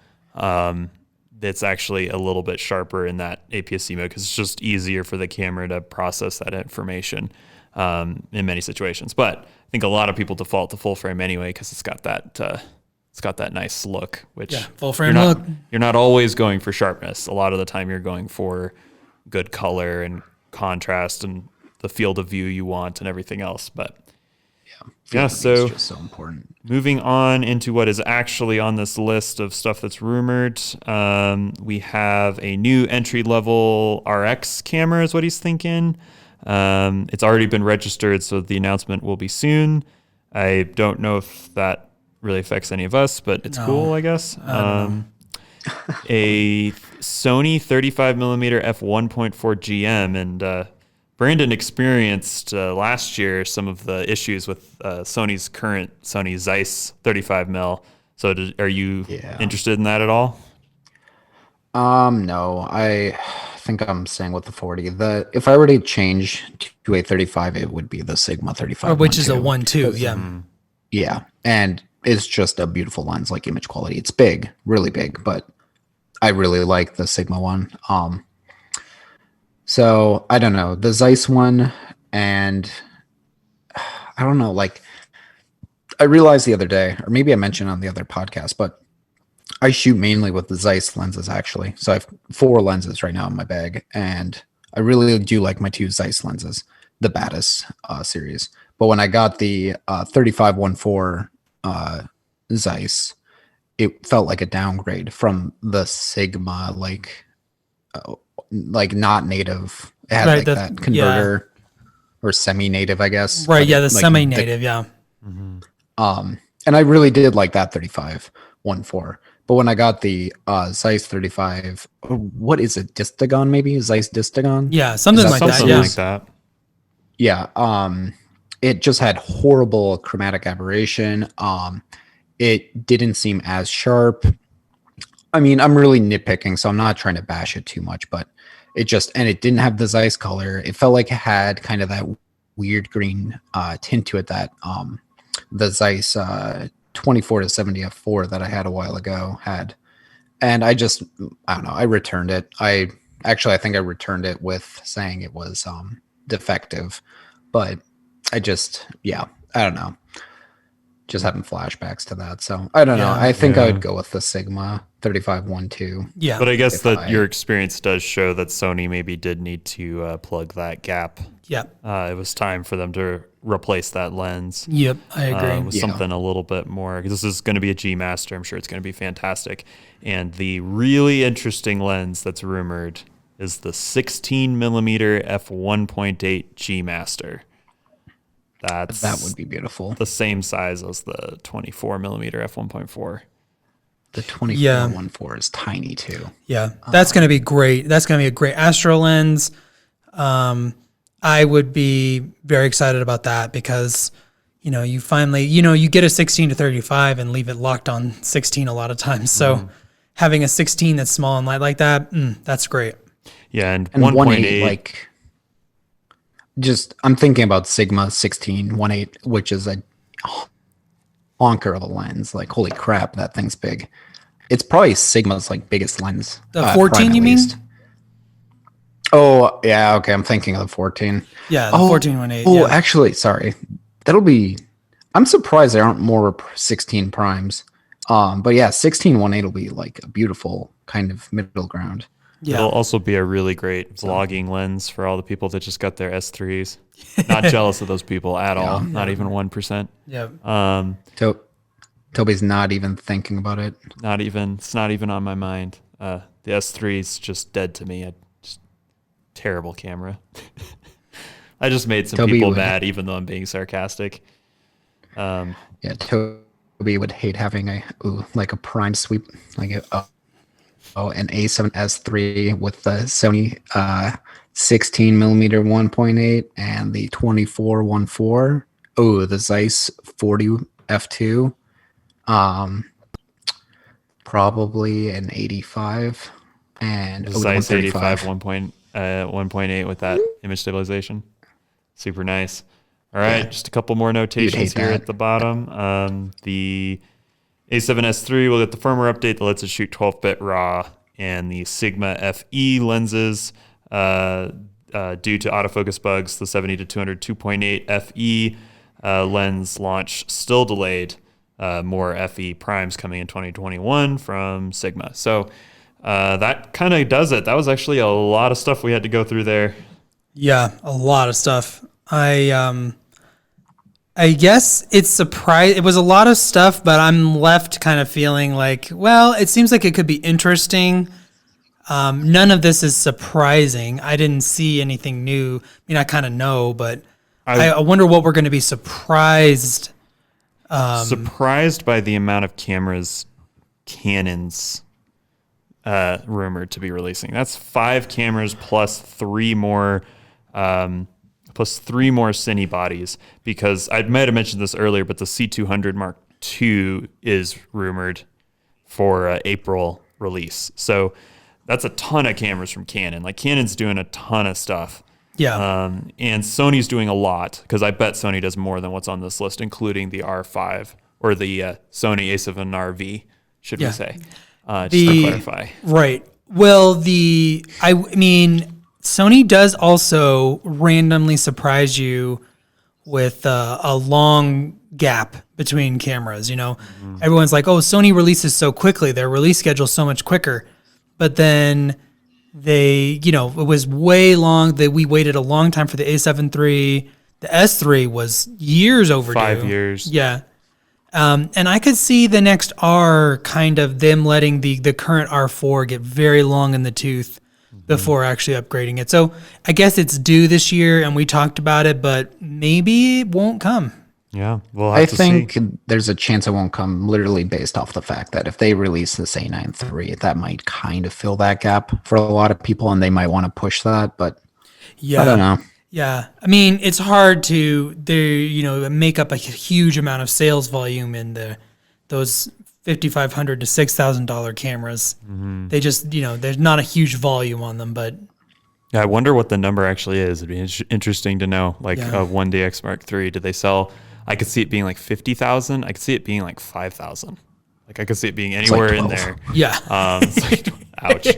that's actually a little bit sharper in that APS-C mode because it's just easier for the camera to process that information in many situations. But I think a lot of people default to full frame anyway because it's got that nice look. Which full frame look. look. You're not always going for sharpness. A lot of the time you're going for good color and contrast and the field of view you want and everything else. But so it's just so important. Moving on into what is actually on this list of stuff that's rumored, we have a new entry-level RX camera is what he's thinking. It's already been registered, so the announcement will be soon. I don't know if that really affects any of us, but it's cool, I guess. A Sony 35mm f1.4 GM, and Brandon experienced last year some of the issues with Sony's current Sony Zeiss 35mm. So are you interested in that at all? No, I think I'm staying with the 40. If I were to change to a 35, it would be the Sigma 35, which is a 1.2. Yeah. Yeah, and it's just a beautiful lens, like image quality. It's big, really big, but I really like the Sigma one. So I don't know, the Zeiss one, and I don't know, like I realized the other day, or maybe I mentioned on the other podcast, but I shoot mainly with the Zeiss lenses actually. So I have 4 lenses right now in my bag, and I really do like my 2 Zeiss lenses, the Batis series. But when I got the 35-1.4 Zeiss, it felt like a downgrade from the Sigma, like not native. It had like that converter or semi-native, I guess. Right. Yeah. The semi-native. And I really did like that 35-1.4. But when I got the Zeiss 35, what is it? Distagon, maybe? Zeiss Distagon? Yeah. Something like that. Yeah. It just had horrible chromatic aberration. It didn't seem as sharp. I mean, I'm really nitpicking, so I'm not trying to bash it too much, but it didn't have the Zeiss color. It felt like it had kind of that weird green tint to it that the Zeiss 24-70 f4 that I had a while ago had. And I don't know, I returned it. I think I returned it with saying it was defective, but I don't know. Just having flashbacks to that. So I don't know. I think I would go with the Sigma 35-1.2. Yeah. But I guess that your experience does show that Sony maybe did need to plug that gap. Yeah. It was time for them to replace that lens. Yep. I agree. With something a little bit more. This is going to be a G Master. I'm sure it's going to be fantastic. And the really interesting lens that's rumored is the 16mm f1.8 G Master. That would be beautiful. The same size as the 24mm f1.4. The 24-1.4 is tiny too. Yeah, that's going to be great. That's going to be a great Astro lens. I would be very excited about that because, you finally, you get a 16-35 and leave it locked on 16 a lot of times. So having a 16 that's small and light like that, that's great. Yeah, and 1.8 I'm thinking about Sigma 16-1.8, which is a honker of a lens. Like, holy crap, that thing's big. It's probably Sigma's biggest lens. The 14, you mean? Oh, yeah, okay, I'm thinking of the 14. Yeah, the 14-1.8. Oh, actually, sorry. I'm surprised there aren't more 16 primes. But yeah, 16-1.8 will be like a beautiful kind of middle ground. Yeah. It'll also be a really great vlogging lens for all the people that just got their S3s. Not jealous of those people at all. Not even 1%. Yeah. Toby's not even thinking about it. It's not even on my mind. The S3 is just dead to me. Terrible camera. I just made some people mad, even though I'm being sarcastic. Yeah, Toby would hate having a prime sweep, an A7S III with the Sony 16mm 1.8 and the 24-1.4. Oh, the Zeiss 40 f2. Probably an 85 and Zeiss 85 1.8 with that image stabilization. Super nice. All right, just a couple more notations here at the bottom. The A7S III will get the firmware update that lets it shoot 12-bit RAW and the Sigma FE lenses. Due to autofocus bugs, the 70 to 200 2.8 FE lens launch still delayed. More FE primes coming in 2021 from Sigma. So that kind of does it. That was actually a lot of stuff we had to go through there. Yeah, a lot of stuff. I guess it was a lot of stuff, but I'm left kind of feeling like, well, it seems like it could be interesting. None of this is surprising. I didn't see anything new. I mean, I kind of know, but I wonder what we're going to be surprised. Surprised by the amount of cameras Canon's rumored to be releasing. That's 5 cameras plus 3 more Cine bodies, because I might have mentioned this earlier, but the C200 Mark II is rumored for April release. So that's a ton of cameras from Canon. Like, Canon's doing a ton of stuff. Yeah. And Sony's doing a lot, because I bet Sony does more than what's on this list, including the R5 or the Sony A74V, should we say, just to clarify. Right. Well, I mean, Sony does also randomly surprise you with a long gap between cameras. You know, everyone's like, oh, Sony releases so quickly. Their release schedule's so much quicker. But then it was way long. We waited a long time for the A7 III. The S3 was years overdue. 5 years. Yeah. And I could see the next R kind of them letting the current R4 get very long in the tooth before actually upgrading it. So I guess it's due this year, and we talked about it, but maybe it won't come. Yeah, we'll have to see. I think there's a chance it won't come, literally based off the fact that if they release this A93, that might kind of fill that gap for a lot of people, and they might want to push that, but Yeah. I don't know. Yeah. I mean, it's hard to make up a huge amount of sales volume in those $5,500 to $6,000 cameras. They just, there's not a huge volume on them, but Yeah, I wonder what the number actually is. It'd be interesting to know. Like, a 1DX Mark III, did they sell? I could see it being like 50,000. I could see it being like 5,000. Like, I could see it being anywhere in there. yeah. It's like, ouch.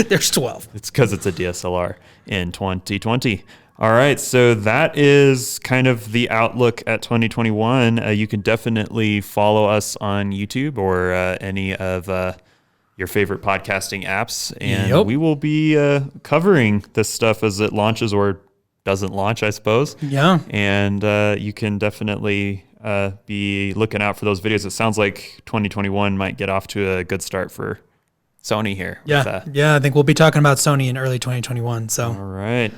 There's 12. It's because it's a DSLR in 2020. All right, so that is kind of the outlook at 2021. You can definitely follow us on YouTube or any of your favorite podcasting apps, and we will be covering this stuff as it launches or doesn't launch, I suppose. Yeah. And you can definitely be looking out for those videos. It sounds like 2021 might get off to a good start for Sony here. Yeah. I think we'll be talking about Sony in early 2021. So. All right.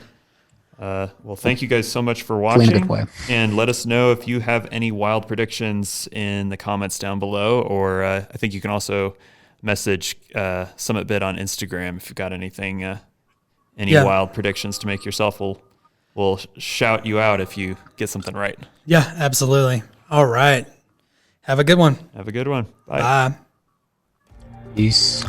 Well, thank you guys so much for watching, and let us know if you have any wild predictions in the comments down below, or I think you can also message Summit Bit on Instagram if you've got anything, wild predictions to make yourself. We'll shout you out if you get something right. Yeah, absolutely. All right. Have a good one. Have a good one. Bye. Peace.